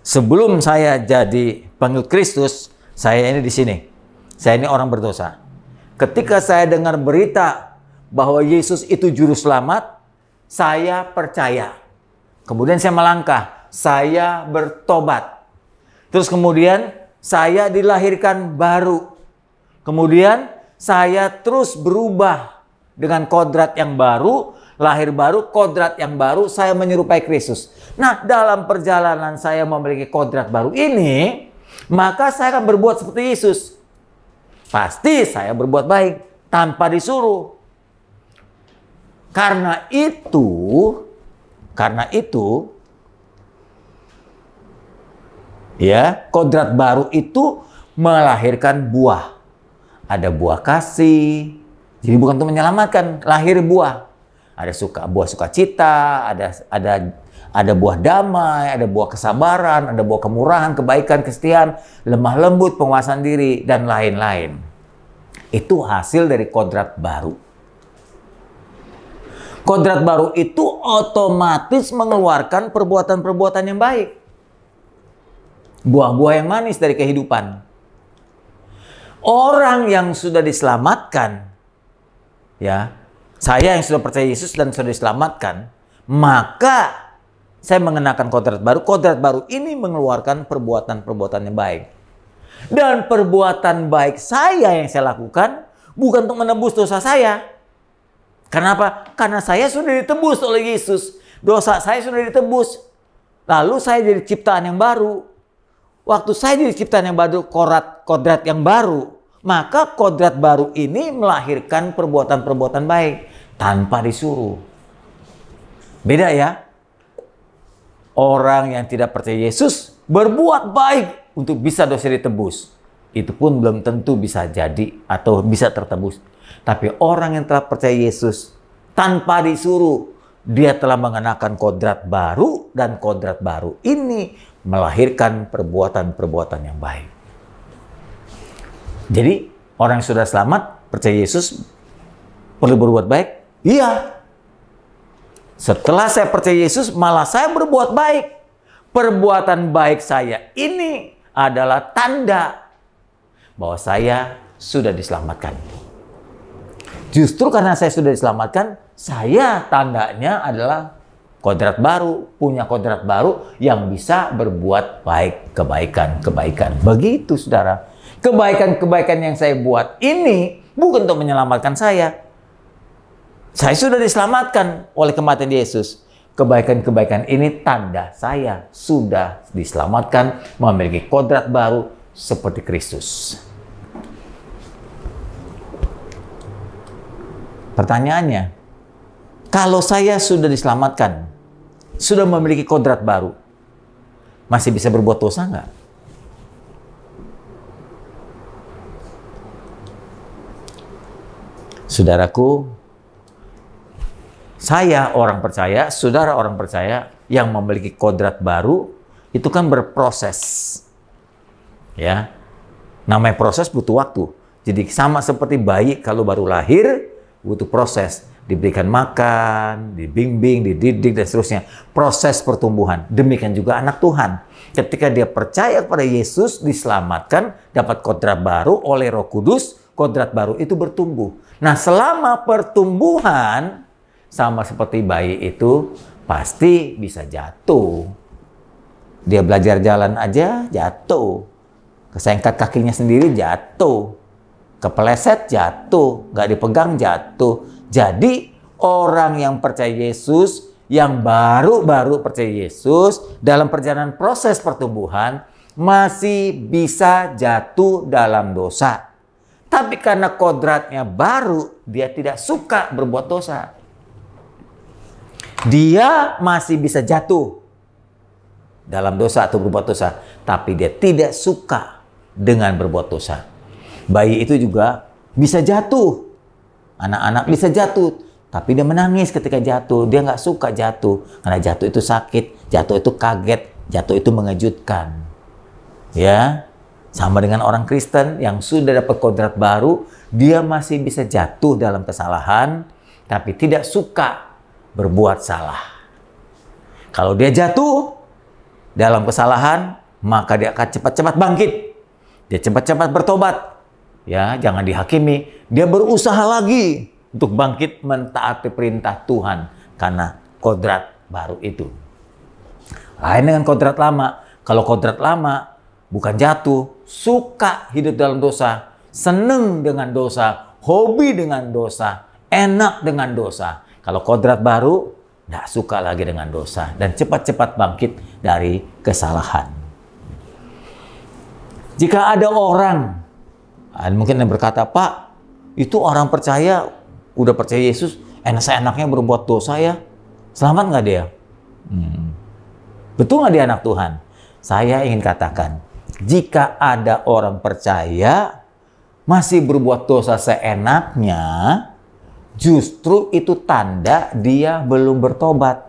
sebelum saya jadi pengikut Kristus, saya ini di sini. Saya ini orang berdosa. Ketika saya dengar berita bahwa Yesus itu juru selamat, saya percaya. Kemudian saya melangkah, saya bertobat. Terus kemudian saya dilahirkan baru. Kemudian saya terus berubah dengan kodrat yang baru, lahir baru, kodrat yang baru, saya menyerupai Kristus. Nah, dalam perjalanan saya memiliki kodrat baru ini, maka saya akan berbuat seperti Yesus. Pasti saya berbuat baik tanpa disuruh. Karena itu, ya, kodrat baru itu melahirkan buah. Ada buah kasih. Jadi bukan untuk menyelamatkan, lahir buah. Ada buah sukacita, ada buah damai, ada buah kesabaran, ada buah kemurahan, kebaikan, kesetiaan, lemah lembut, penguasaan diri, dan lain-lain. Itu hasil dari kodrat baru. Kodrat baru itu otomatis mengeluarkan perbuatan-perbuatan yang baik. Buah-buah yang manis dari kehidupan. Orang yang sudah diselamatkan, ya, saya yang sudah percaya Yesus dan sudah diselamatkan, maka saya mengenakan kodrat baru. Kodrat baru ini mengeluarkan perbuatan-perbuatan yang baik. Dan perbuatan baik saya yang saya lakukan bukan untuk menebus dosa saya. Kenapa? Karena saya sudah ditebus oleh Yesus. Dosa saya sudah ditebus. Lalu saya jadi ciptaan yang baru. Waktu saya jadi ciptaan yang baru, kodrat yang baru, maka kodrat baru ini melahirkan perbuatan-perbuatan baik tanpa disuruh. Beda ya. Orang yang tidak percaya Yesus berbuat baik untuk bisa dosa ditebus. Itu pun belum tentu bisa jadi atau bisa tertebus. Tapi orang yang telah percaya Yesus tanpa disuruh, dia telah mengenakan kodrat baru, dan kodrat baru ini melahirkan perbuatan-perbuatan yang baik. Jadi orang yang sudah selamat, percaya Yesus, perlu berbuat baik? Iya. Setelah saya percaya Yesus, malah saya berbuat baik. Perbuatan baik saya ini adalah tanda bahwa saya sudah diselamatkan. Justru karena saya sudah diselamatkan, saya tandanya adalah kodrat baru, punya kodrat baru yang bisa berbuat baik, kebaikan. Begitu saudara. Kebaikan-kebaikan yang saya buat ini bukan untuk menyelamatkan saya. Saya sudah diselamatkan oleh kematian Yesus. Kebaikan-kebaikan ini tanda saya sudah diselamatkan, memiliki kodrat baru seperti Kristus. Pertanyaannya, kalau saya sudah diselamatkan, sudah memiliki kodrat baru, masih bisa berbuat dosa nggak? Saudaraku, saya orang percaya, saudara orang percaya yang memiliki kodrat baru, itu kan berproses. Ya, namanya proses butuh waktu. Jadi sama seperti bayi kalau baru lahir, butuh proses. diberikan makan, dibimbing, dididik, dan seterusnya. Proses pertumbuhan. Demikian juga anak Tuhan. Ketika dia percaya kepada Yesus, diselamatkan, dapat kodrat baru oleh Roh Kudus, kodrat baru itu bertumbuh. Nah, selama pertumbuhan, sama seperti bayi itu, pasti bisa jatuh. Dia belajar jalan aja, jatuh. Kesengkat kakinya sendiri, jatuh. Kepeleset, jatuh. Nggak dipegang, jatuh. Jadi, orang yang percaya Yesus, yang baru-baru percaya Yesus, dalam perjalanan proses pertumbuhan, masih bisa jatuh dalam dosa. Tapi karena kodratnya baru, dia tidak suka berbuat dosa. Dia masih bisa jatuh dalam dosa atau berbuat dosa, tapi dia tidak suka dengan berbuat dosa. Bayi itu juga bisa jatuh. Anak-anak bisa jatuh, tapi dia menangis ketika jatuh. Dia nggak suka jatuh, karena jatuh itu sakit, jatuh itu kaget, jatuh itu mengejutkan. Ya, sama dengan orang Kristen yang sudah dapat kodrat baru, dia masih bisa jatuh dalam kesalahan, tapi tidak suka berbuat salah. Kalau dia jatuh dalam kesalahan, maka dia akan cepat-cepat bangkit. Dia cepat-cepat bertobat. Ya, jangan dihakimi. Dia berusaha lagi untuk bangkit mentaati perintah Tuhan karena kodrat baru itu. Lain dengan kodrat lama. Kalau kodrat lama bukan jatuh, suka hidup dalam dosa, seneng dengan dosa, hobi dengan dosa, enak dengan dosa. Kalau kodrat baru, tidak suka lagi dengan dosa dan cepat-cepat bangkit dari kesalahan. Jika ada orang, mungkin yang berkata, Pak, itu orang percaya, udah percaya Yesus, enak-enaknya berbuat dosa ya, selamat nggak dia? Betul nggak dia anak Tuhan? Saya ingin katakan, jika ada orang percaya masih berbuat dosa seenaknya, justru itu tanda dia belum bertobat.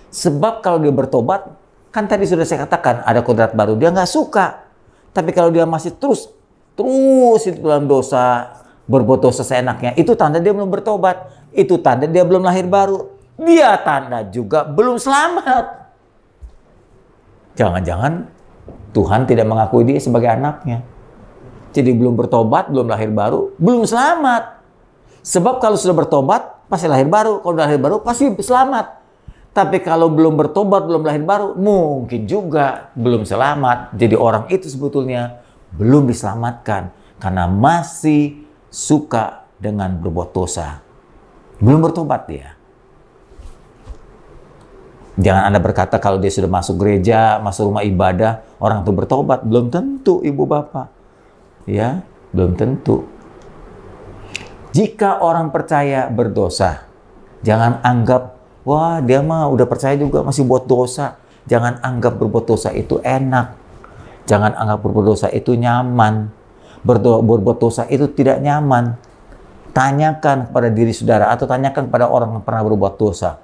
Sebab kalau dia bertobat, kan tadi sudah saya katakan ada kodrat baru, dia nggak suka. Tapi kalau dia masih terus itu dalam dosa, berbuat dosa seenaknya, itu tanda dia belum bertobat. Itu tanda dia belum lahir baru. Dia tanda juga belum selamat. Jangan-jangan Tuhan tidak mengakui dia sebagai anaknya. Jadi belum bertobat, belum lahir baru, belum selamat. Sebab kalau sudah bertobat, pasti lahir baru. Kalau lahir baru, pasti selamat. Tapi kalau belum bertobat, belum lahir baru, mungkin juga belum selamat. Jadi orang itu sebetulnya belum diselamatkan karena masih suka dengan berbuat dosa. Belum bertobat dia. Jangan Anda berkata kalau dia sudah masuk gereja, masuk rumah ibadah, orang itu bertobat. Belum tentu, Ibu Bapak. Ya, belum tentu. Jika orang percaya berdosa, jangan anggap, wah dia mah udah percaya juga masih buat dosa. Jangan anggap berbuat dosa itu enak. Jangan anggap berbuat dosa itu nyaman. Berbuat dosa itu tidak nyaman. Tanyakan kepada diri saudara atau tanyakan kepada orang yang pernah berbuat dosa.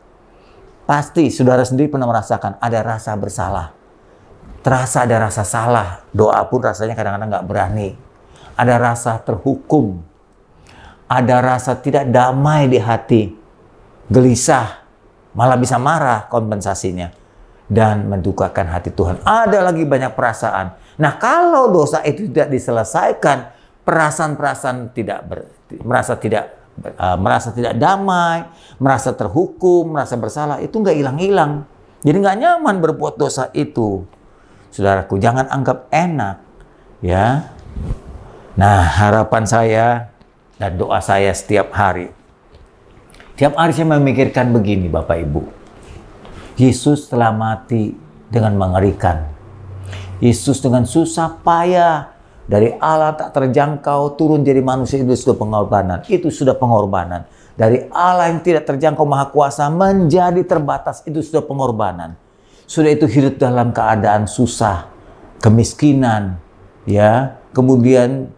Pasti saudara sendiri pernah merasakan ada rasa bersalah. Terasa ada rasa salah. Doa pun rasanya kadang-kadang nggak berani. Ada rasa terhukum. Ada rasa tidak damai di hati. Gelisah. Malah bisa marah kompensasinya. Dan mendukakan hati Tuhan. Ada lagi banyak perasaan. Nah, kalau dosa itu tidak diselesaikan, perasaan-perasaan merasa tidak damai, merasa terhukum, merasa bersalah, itu nggak hilang-hilang. Jadi nggak nyaman berbuat dosa itu. Saudaraku, jangan anggap enak. Ya. Nah, harapan saya dan doa saya setiap hari. Tiap hari saya memikirkan begini, Bapak Ibu. Yesus telah mati dengan mengerikan. Yesus dengan susah payah dari Allah tak terjangkau turun jadi manusia, itu sudah pengorbanan. Itu sudah pengorbanan. Dari Allah yang tidak terjangkau maha kuasa menjadi terbatas, itu sudah pengorbanan. Sudah itu hidup dalam keadaan susah, kemiskinan, ya. Kemudian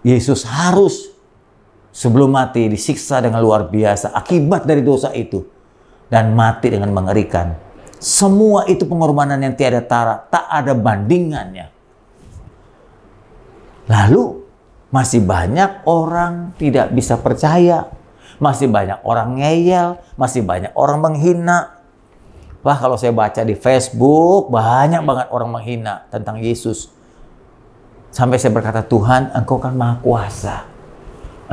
Yesus harus sebelum mati disiksa dengan luar biasa akibat dari dosa itu. Dan mati dengan mengerikan. Semua itu pengorbanan yang tiada tara, tak ada bandingannya. Lalu masih banyak orang tidak bisa percaya. Masih banyak orang ngeyel, masih banyak orang menghina. Wah, kalau saya baca di Facebook, banyak banget orang menghina tentang Yesus. Sampai saya berkata, Tuhan, Engkau kan Maha Kuasa.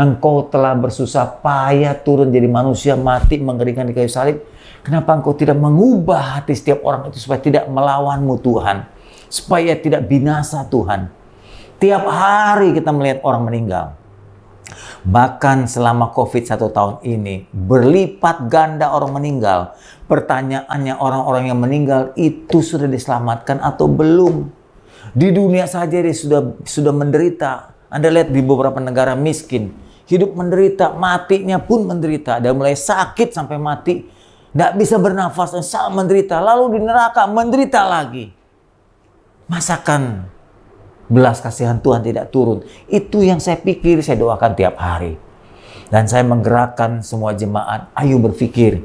Engkau telah bersusah payah turun jadi manusia, mati, mengerikan di kayu salib. Kenapa Engkau tidak mengubah hati setiap orang itu supaya tidak melawan-Mu, Tuhan? Supaya tidak binasa, Tuhan. Tiap hari kita melihat orang meninggal. Bahkan selama COVID 1 tahun ini, berlipat ganda orang meninggal. Pertanyaannya, orang-orang yang meninggal itu sudah diselamatkan atau belum? Di dunia saja dia sudah menderita. Anda lihat di beberapa negara miskin, hidup menderita, matinya pun menderita. Dari mulai sakit sampai mati, tidak bisa bernafas dan sangat menderita. Lalu di neraka menderita lagi. Masakan belas kasihan Tuhan tidak turun? Itu yang saya pikir, saya doakan tiap hari. Dan saya menggerakkan semua jemaat, ayo berpikir.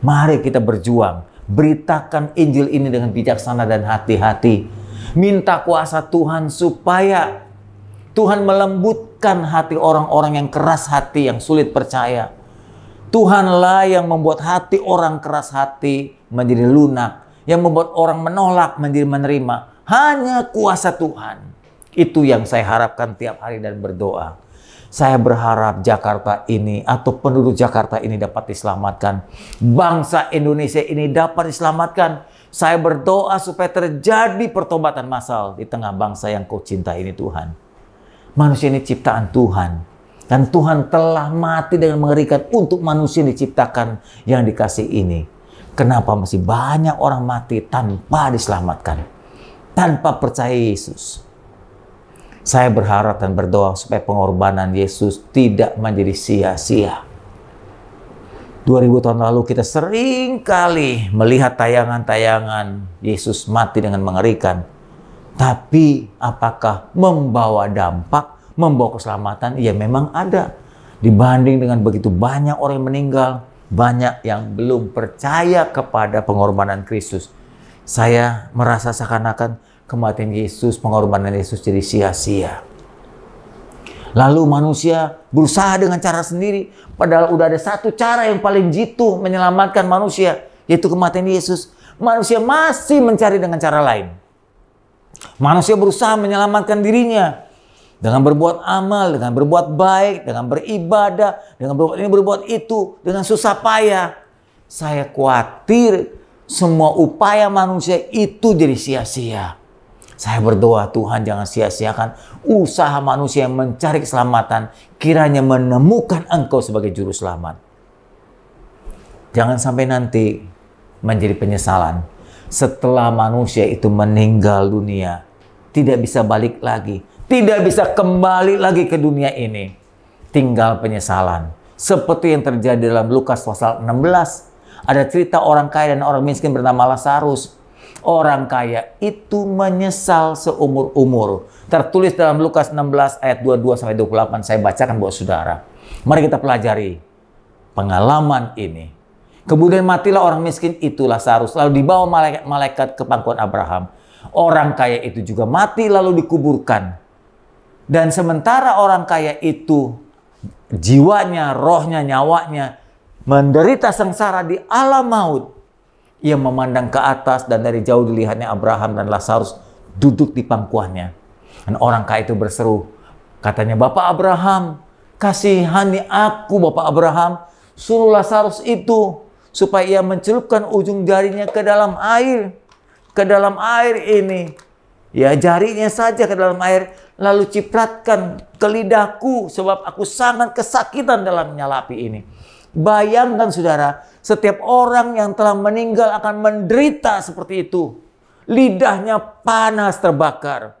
Mari kita berjuang. Beritakan Injil ini dengan bijaksana dan hati-hati. Minta kuasa Tuhan supaya Tuhan melembutkan hati orang-orang yang keras hati, yang sulit percaya. Tuhanlah yang membuat hati orang keras hati menjadi lunak. Yang membuat orang menolak menjadi menerima. Hanya kuasa Tuhan. Itu yang saya harapkan tiap hari dan berdoa. Saya berharap Jakarta ini atau penduduk Jakarta ini dapat diselamatkan. Bangsa Indonesia ini dapat diselamatkan. Saya berdoa supaya terjadi pertobatan massal di tengah bangsa yang Kau cintai ini, Tuhan. Manusia ini ciptaan Tuhan. Dan Tuhan telah mati dengan mengerikan untuk manusia yang diciptakan yang dikasih ini. Kenapa masih banyak orang mati tanpa diselamatkan? Tanpa percaya Yesus. Saya berharap dan berdoa supaya pengorbanan Yesus tidak menjadi sia-sia. 2000 tahun lalu kita sering kali melihat tayangan-tayangan Yesus mati dengan mengerikan. Tapi apakah membawa dampak, membawa keselamatan? Ya memang ada. Dibanding dengan begitu banyak orang yang meninggal, banyak yang belum percaya kepada pengorbanan Kristus. Saya merasa seakan-akan kematian Yesus, pengorbanan Yesus jadi sia-sia. Lalu manusia berusaha dengan cara sendiri. Padahal udah ada satu cara yang paling jitu menyelamatkan manusia, yaitu kematian Yesus. Manusia masih mencari dengan cara lain. Manusia berusaha menyelamatkan dirinya. Dengan berbuat amal, dengan berbuat baik, dengan beribadah, dengan berbuat ini, berbuat itu, dengan susah payah. Saya khawatir semua upaya manusia itu jadi sia-sia. Saya berdoa, Tuhan jangan sia-siakan usaha manusia yang mencari keselamatan. Kiranya menemukan Engkau sebagai juru selamat. Jangan sampai nanti menjadi penyesalan. Setelah manusia itu meninggal dunia, tidak bisa balik lagi. Tidak bisa kembali lagi ke dunia ini. Tinggal penyesalan. Seperti yang terjadi dalam Lukas pasal 16. Ada cerita orang kaya dan orang miskin bernama Lazarus. Orang kaya itu menyesal seumur-umur. Tertulis dalam Lukas 16 ayat 22-28. Saya bacakan buat saudara. Mari kita pelajari pengalaman ini. Kemudian matilah orang miskin itu Lazarus. Lalu dibawa malaikat ke pangkuan Abraham. Orang kaya itu juga mati lalu dikuburkan. Dan sementara orang kaya itu jiwanya, rohnya, nyawanya menderita sengsara di alam maut. Ia memandang ke atas dan dari jauh dilihatnya Abraham dan Lazarus duduk di pangkuannya. Dan orang kaya itu berseru, katanya, Bapak Abraham, kasihani aku Bapak Abraham, suruh Lazarus itu supaya ia mencelupkan ujung jarinya ke dalam air. Ke dalam air ini. Ya jarinya saja ke dalam air. Lalu cipratkan ke lidahku sebab aku sangat kesakitan dalam menyalapi ini. Bayangkan saudara, setiap orang yang telah meninggal akan menderita seperti itu. Lidahnya panas terbakar.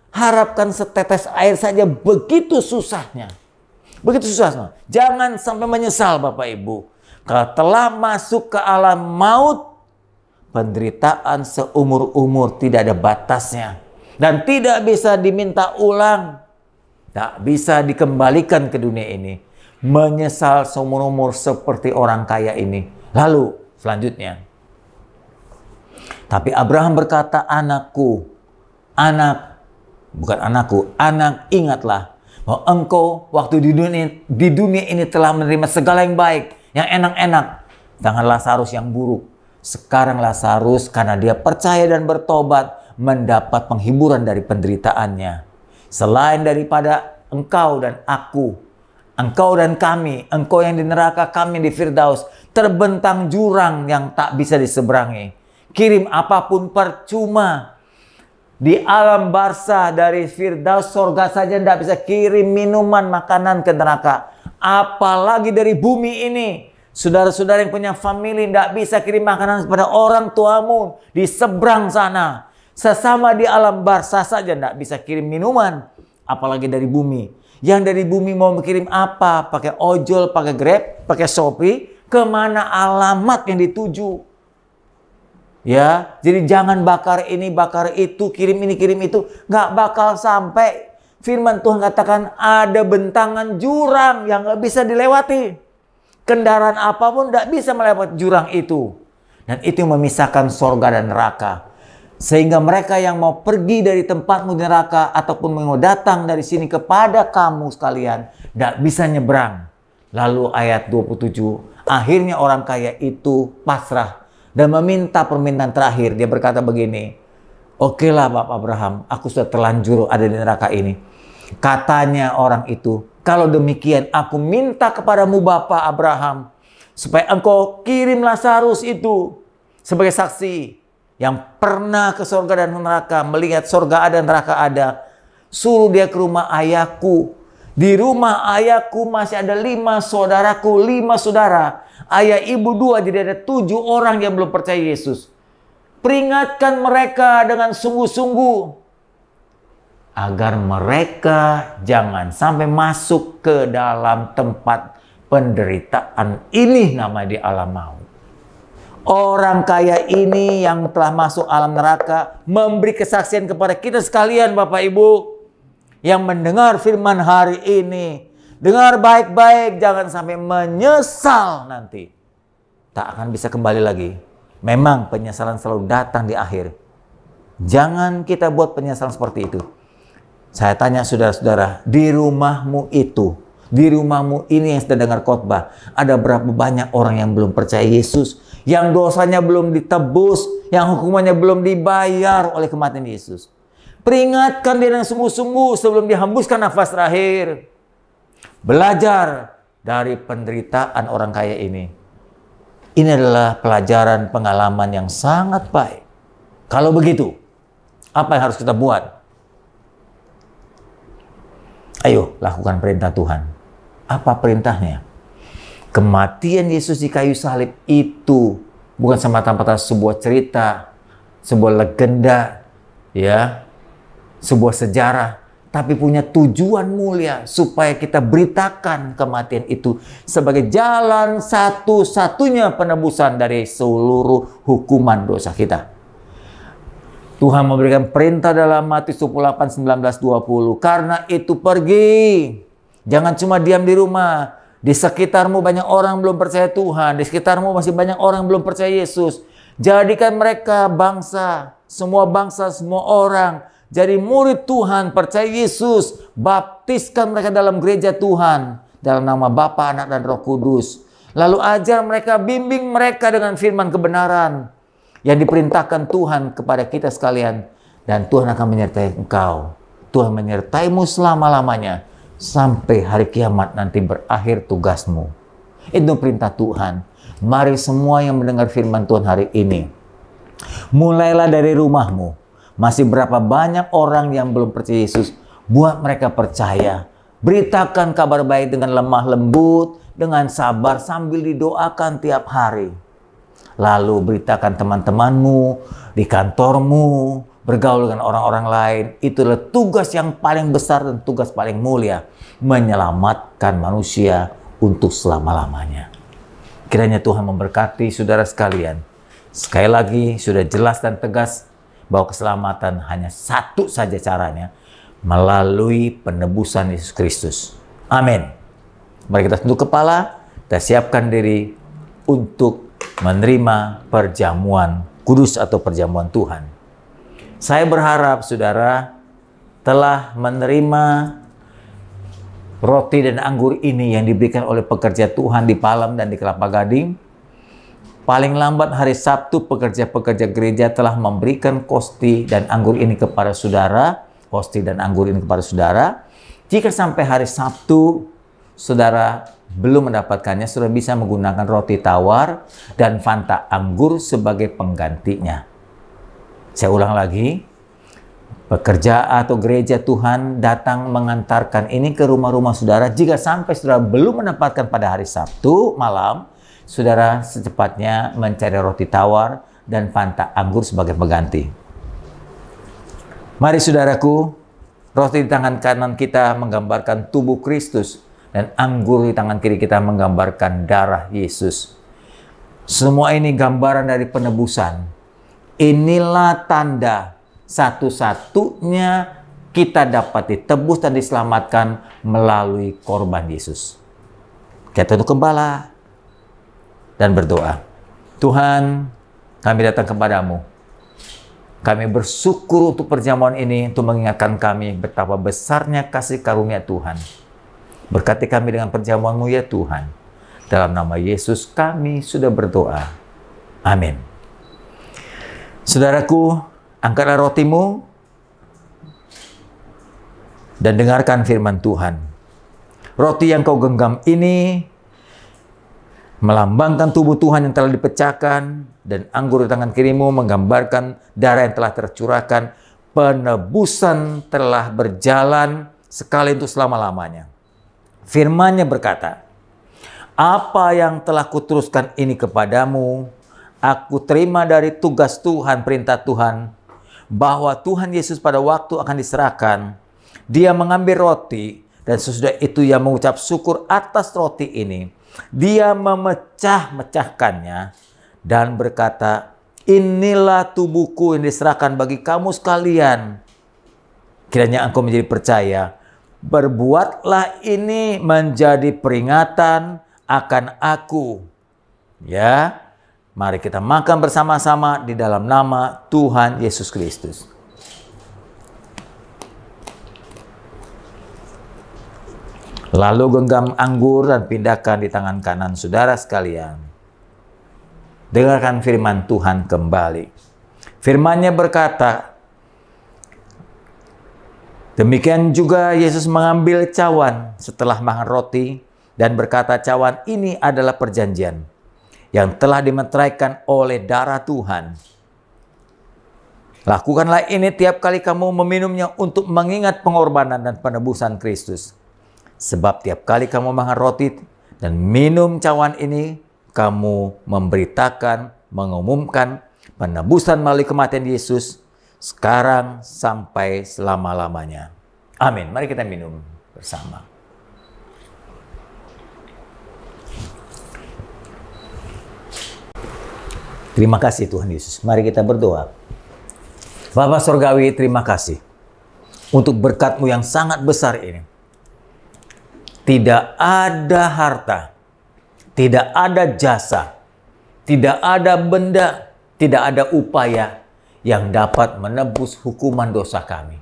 Harapkan setetes air saja begitu susahnya. Begitu susahnya. Jangan sampai menyesal Bapak Ibu. Kalau telah masuk ke alam maut, penderitaan seumur-umur tidak ada batasnya. Dan tidak bisa diminta ulang. Tak bisa dikembalikan ke dunia ini. Menyesal seumur-umur seperti orang kaya ini. Lalu selanjutnya. Tapi Abraham berkata, anak, ingatlah bahwa engkau waktu di dunia ini telah menerima segala yang baik, yang enak-enak. Sedangkan Lazarus yang buruk. Sekarang Lazarus karena dia percaya dan bertobat mendapat penghiburan dari penderitaannya. Selain daripada engkau dan aku, engkau dan kami, engkau yang di neraka, kami di Firdaus, terbentang jurang yang tak bisa diseberangi. Kirim apapun percuma. Di alam barzah dari Firdaus sorga saja tidak bisa kirim minuman, makanan ke neraka. Apalagi dari bumi ini. Saudara-saudara yang punya family tidak bisa kirim makanan kepada orang tuamu di seberang sana. Sesama di alam barzah saja tidak bisa kirim minuman. Apalagi dari bumi. Yang dari bumi mau kirim apa? Pakai ojol, pakai Grab, pakai Shopee. Kemana alamat yang dituju? Ya, jadi jangan bakar ini, bakar itu, kirim ini, kirim itu. Nggak bakal sampai. Firman Tuhan katakan ada bentangan jurang yang nggak bisa dilewati. Kendaraan apapun tidak bisa melewati jurang itu. Dan itu yang memisahkan sorga dan neraka. Sehingga mereka yang mau pergi dari tempatmu di neraka ataupun mau datang dari sini kepada kamu sekalian tidak bisa nyebrang. Lalu ayat 27, akhirnya orang kaya itu pasrah dan meminta permintaan terakhir. Dia berkata begini, okelah Bapak Abraham, aku sudah terlanjur ada di neraka ini. Katanya orang itu, kalau demikian aku minta kepadamu Bapak Abraham, supaya engkau kirim Lazarus itu sebagai saksi yang pernah ke surga dan neraka, melihat surga ada, neraka ada. Suruh dia ke rumah ayahku. Di rumah ayahku masih ada 5 saudaraku, 5 saudara. Ayah ibu 2, jadi ada 7 orang yang belum percaya Yesus. Peringatkan mereka dengan sungguh-sungguh. Agar mereka jangan sampai masuk ke dalam tempat penderitaan ini, nama di alam maut. Orang kaya ini yang telah masuk alam neraka memberi kesaksian kepada kita sekalian Bapak Ibu yang mendengar firman hari ini. Dengar baik-baik, jangan sampai menyesal nanti. Tak akan bisa kembali lagi. Memang penyesalan selalu datang di akhir. Jangan kita buat penyesalan seperti itu. Saya tanya saudara-saudara, di rumahmu itu, di rumahmu ini yang sedang dengar khotbah, ada berapa banyak orang yang belum percaya Yesus, yang dosanya belum ditebus, yang hukumannya belum dibayar oleh kematian Yesus. Peringatkan dia dengan sungguh-sungguh sebelum dihembuskan nafas terakhir. Belajar dari penderitaan orang kaya ini. Ini adalah pelajaran pengalaman yang sangat baik. Kalau begitu, apa yang harus kita buat? Ayo, lakukan perintah Tuhan. Apa perintahnya? Kematian Yesus di kayu salib itu bukan semata-mata sebuah cerita, sebuah legenda, ya, sebuah sejarah, tapi punya tujuan mulia supaya kita beritakan kematian itu sebagai jalan satu-satunya penebusan dari seluruh hukuman dosa kita. Tuhan memberikan perintah dalam Matius 28, 19, 20. Karena itu pergi. Jangan cuma diam di rumah. Di sekitarmu banyak orang belum percaya Tuhan. Di sekitarmu masih banyak orang belum percaya Yesus. Jadikan mereka bangsa, semua orang. Jadi murid Tuhan, percaya Yesus. Baptiskan mereka dalam gereja Tuhan. Dalam nama Bapa, Anak, dan Roh Kudus. Lalu ajar mereka, bimbing mereka dengan firman kebenaran yang diperintahkan Tuhan kepada kita sekalian. Dan Tuhan akan menyertai engkau. Tuhan menyertaimu selama-lamanya. Sampai hari kiamat nanti berakhir tugasmu. Itu perintah Tuhan. Mari semua yang mendengar firman Tuhan hari ini. Mulailah dari rumahmu. Masih berapa banyak orang yang belum percaya Yesus. Buat mereka percaya. Beritakan kabar baik dengan lemah lembut. Dengan sabar sambil didoakan tiap hari. Lalu beritakan teman-temanmu, di kantormu, bergaul dengan orang-orang lain. Itulah tugas yang paling besar dan tugas paling mulia. Menyelamatkan manusia untuk selama-lamanya. Kiranya Tuhan memberkati saudara sekalian. Sekali lagi sudah jelas dan tegas bahwa keselamatan hanya satu saja caranya. Melalui penebusan Yesus Kristus. Amin. Mari kita tunduk kepala, kita siapkan diri untuk menerima perjamuan kudus atau perjamuan Tuhan. Saya berharap saudara telah menerima roti dan anggur ini yang diberikan oleh pekerja Tuhan di Palem dan di Kelapa Gading, paling lambat hari Sabtu pekerja-pekerja gereja telah memberikan kosti dan anggur ini kepada saudara. Kosti dan anggur ini kepada saudara. Jika sampai hari Sabtu saudara belum mendapatkannya, saudara bisa menggunakan roti tawar dan Fanta anggur sebagai penggantinya. Saya ulang lagi, pekerja atau gereja Tuhan datang mengantarkan ini ke rumah-rumah saudara. Jika sampai saudara belum mendapatkan pada hari Sabtu malam, saudara secepatnya mencari roti tawar dan Fanta anggur sebagai pengganti. Mari saudaraku, roti di tangan kanan kita menggambarkan tubuh Kristus dan anggur di tangan kiri kita menggambarkan darah Yesus. Semua ini gambaran dari penebusan. Inilah tanda satu-satunya kita dapat ditebus dan diselamatkan melalui korban Yesus. Kita tunduk kepala dan berdoa. Tuhan, kami datang kepadamu. Kami bersyukur untuk perjamuan ini untuk mengingatkan kami betapa besarnya kasih karunia Tuhan. Berkati kami dengan perjamuan-Mu ya Tuhan. Dalam nama Yesus kami sudah berdoa. Amin. Saudaraku, angkatlah rotimu dan dengarkan firman Tuhan. Roti yang kau genggam ini melambangkan tubuh Tuhan yang telah dipecahkan, dan anggur di tangan kirimu menggambarkan darah yang telah tercurahkan. Penebusan telah berjalan sekali untuk selama-lamanya. Firman-Nya berkata, apa yang telah kuteruskan ini kepadamu, aku terima dari tugas Tuhan, perintah Tuhan, bahwa Tuhan Yesus pada waktu akan diserahkan, Dia mengambil roti, dan sesudah itu Ia mengucap syukur atas roti ini. Dia memecah-mecahkannya dan berkata, inilah tubuhku yang diserahkan bagi kamu sekalian. Kiranya engkau menjadi percaya. Berbuatlah ini menjadi peringatan akan aku. Ya, mari kita makan bersama-sama di dalam nama Tuhan Yesus Kristus. Lalu genggam anggur dan pindahkan di tangan kanan saudara sekalian. Dengarkan firman Tuhan kembali. Firman-Nya berkata, demikian juga Yesus mengambil cawan setelah makan roti dan berkata, cawan ini adalah perjanjian yang telah dimeteraikan oleh darah Tuhan. Lakukanlah ini tiap kali kamu meminumnya untuk mengingat pengorbanan dan penebusan Kristus. Sebab tiap kali kamu makan roti dan minum cawan ini, kamu memberitakan, mengumumkan penebusan melalui kematian Yesus sekarang sampai selama-lamanya. Amin. Mari kita minum bersama. Terima kasih Tuhan Yesus. Mari kita berdoa. Bapa Surgawi, terima kasih untuk berkat-Mu yang sangat besar ini. Tidak ada harta, tidak ada jasa, tidak ada benda, tidak ada upaya yang dapat menebus hukuman dosa kami.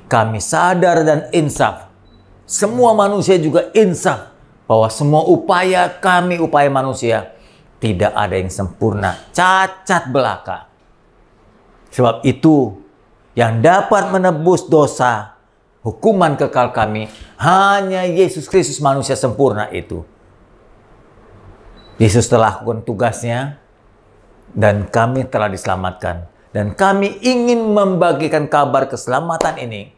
Kami sadar dan insaf, semua manusia juga insaf, bahwa semua upaya kami, upaya manusia, tidak ada yang sempurna, cacat belaka. Sebab itu, yang dapat menebus dosa, hukuman kekal kami, hanya Yesus Kristus manusia sempurna itu. Yesus telah lakukan tugasnya, dan kami telah diselamatkan. Dan kami ingin membagikan kabar keselamatan ini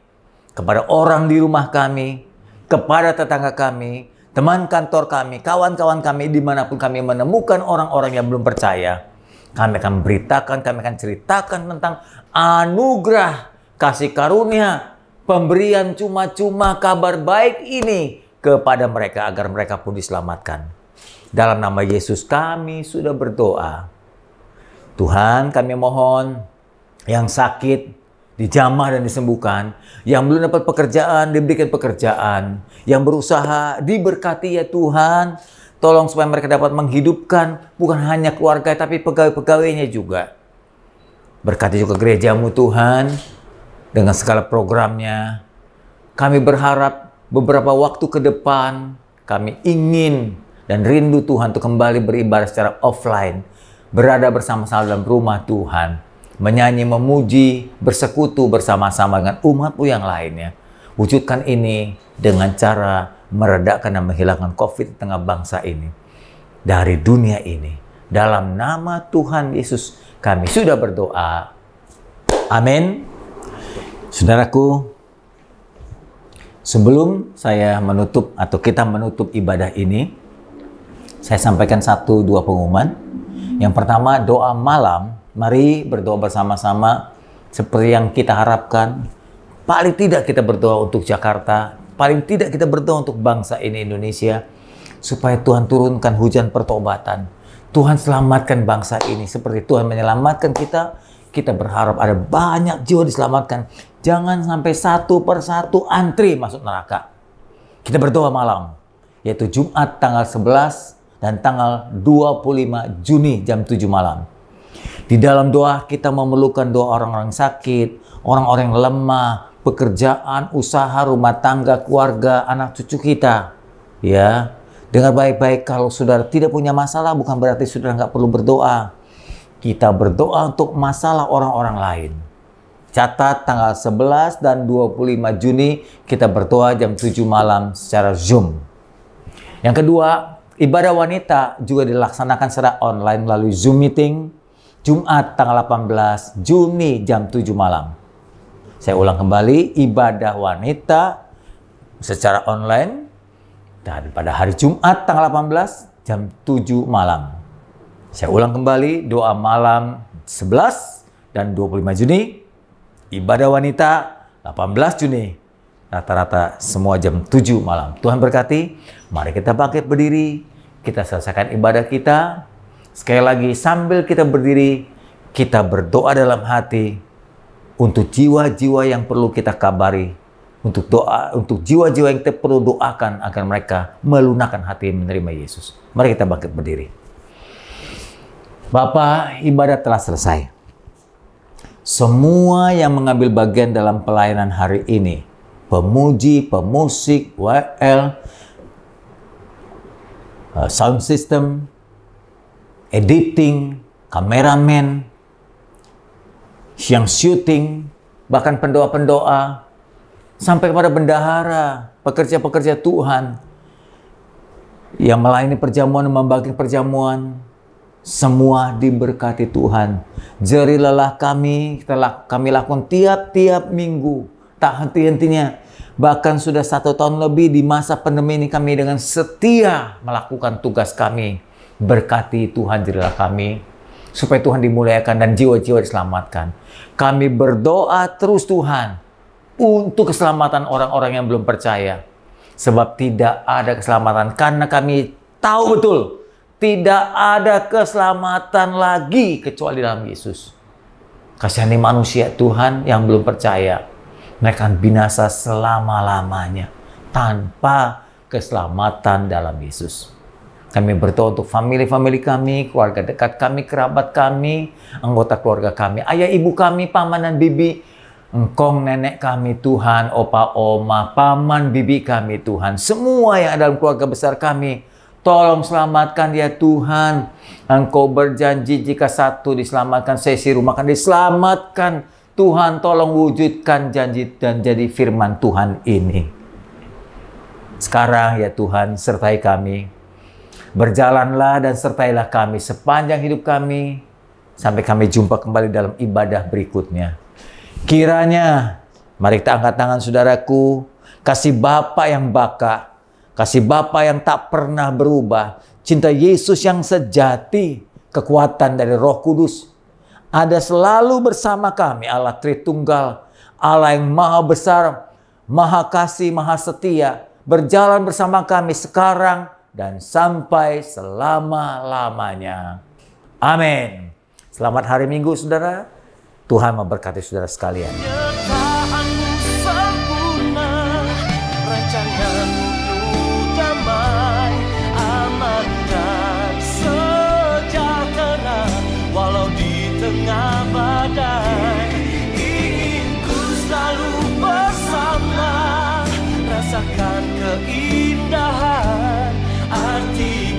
kepada orang di rumah kami, kepada tetangga kami, teman kantor kami, kawan-kawan kami, dimanapun kami menemukan orang-orang yang belum percaya. Kami akan beritakan, kami akan ceritakan tentang anugerah, kasih karunia, pemberian cuma-cuma kabar baik ini kepada mereka agar mereka pun diselamatkan. Dalam nama Yesus kami sudah berdoa. Tuhan, kami mohon yang sakit dijamah dan disembuhkan, yang belum dapat pekerjaan diberikan pekerjaan, yang berusaha diberkati ya Tuhan. Tolong supaya mereka dapat menghidupkan bukan hanya keluarga tapi pegawai-pegawainya juga. Berkati juga gereja-Mu Tuhan dengan segala programnya. Kami berharap beberapa waktu ke depan kami ingin dan rindu Tuhan untuk kembali beribadah secara offline, berada bersama-sama dalam rumah Tuhan, menyanyi, memuji, bersekutu bersama-sama dengan umat-Mu yang lainnya. Wujudkan ini dengan cara meredakan dan menghilangkan COVID di tengah bangsa ini, dari dunia ini. Dalam nama Tuhan Yesus kami sudah berdoa. Amin. Saudaraku, sebelum saya menutup atau kita menutup ibadah ini, saya sampaikan 1-2 pengumuman. Yang pertama, doa malam. Mari berdoa bersama-sama seperti yang kita harapkan. Paling tidak kita berdoa untuk Jakarta, paling tidak kita berdoa untuk bangsa ini Indonesia, supaya Tuhan turunkan hujan pertobatan. Tuhan selamatkan bangsa ini seperti Tuhan menyelamatkan kita. Kita berharap ada banyak jiwa diselamatkan. Jangan sampai satu persatu antri masuk neraka. Kita berdoa malam, yaitu Jumat tanggal 11 dan tanggal 25 Juni jam 7 malam. Di dalam doa kita memerlukan doa orang-orang sakit, orang-orang yang lemah, pekerjaan, usaha, rumah tangga, keluarga, anak cucu kita. Ya, dengar baik-baik, kalau saudara tidak punya masalah bukan berarti saudara nggak perlu berdoa. Kita berdoa untuk masalah orang-orang lain. Catat tanggal 11 dan 25 Juni kita berdoa jam 7 malam secara Zoom. Yang kedua, ibadah wanita juga dilaksanakan secara online melalui Zoom meeting Jumat tanggal 18 Juni jam 7 malam. Saya ulang kembali, ibadah wanita secara online dan pada hari Jumat tanggal 18 jam 7 malam. Saya ulang kembali, doa malam 11 dan 25 Juni, ibadah wanita 18 Juni, rata-rata semua jam 7 malam. Tuhan berkati, mari kita bangkit berdiri, kita selesaikan ibadah kita. Sekali lagi, sambil kita berdiri, kita berdoa dalam hati untuk jiwa-jiwa yang perlu kita kabari, untuk jiwa-jiwa yang kita perlu doakan agar mereka melunakkan hati menerima Yesus. Mari kita bangkit berdiri. Bapa, ibadah telah selesai. Semua yang mengambil bagian dalam pelayanan hari ini, pemuji, pemusik, WL, sound system, editing, kameramen, yang syuting, bahkan pendoa-pendoa, sampai kepada bendahara, pekerja-pekerja Tuhan yang melayani perjamuan dan membagi perjamuan, semua diberkati Tuhan. Jerih lelah kami telah kami lakukan tiap-tiap minggu, tak henti-hentinya. Bahkan sudah 1 tahun lebih di masa pandemi ini kami dengan setia melakukan tugas kami. Berkati Tuhan jerilah kami, supaya Tuhan dimuliakan dan jiwa-jiwa diselamatkan. Kami berdoa terus Tuhan untuk keselamatan orang-orang yang belum percaya. Sebab tidak ada keselamatan karena kami tahu betul tidak ada keselamatan lagi kecuali dalam Yesus. Kasihani manusia Tuhan yang belum percaya, mereka akan binasa selama-lamanya tanpa keselamatan dalam Yesus. Kami berdoa untuk family-family kami, keluarga dekat kami, kerabat kami, anggota keluarga kami, ayah ibu kami, paman dan bibi, engkong nenek kami Tuhan, opa oma, paman bibi kami Tuhan, semua yang ada dalam keluarga besar kami. Tolong selamatkan ya Tuhan. Engkau berjanji jika satu diselamatkan, sesi rumah akan diselamatkan. Tuhan tolong wujudkan janji dan jadi firman Tuhan ini. Sekarang ya Tuhan, sertai kami. Berjalanlah dan sertailah kami sepanjang hidup kami. Sampai kami jumpa kembali dalam ibadah berikutnya. Kiranya, mari kita angkat tangan saudaraku. Kasih Bapa yang baka, kasih Bapa yang tak pernah berubah, cinta Yesus yang sejati, kekuatan dari Roh Kudus, ada selalu bersama kami, Allah Tritunggal, Allah yang maha besar, maha kasih, maha setia, berjalan bersama kami sekarang dan sampai selama-lamanya. Amin. Selamat hari Minggu, saudara. Tuhan memberkati saudara sekalian. Penyertaanmu sempurna, rancanganmu damai, aman dan sejahtera, walau di tengah badai. Ingin ku selalu bersama, rasakan keindahan, arti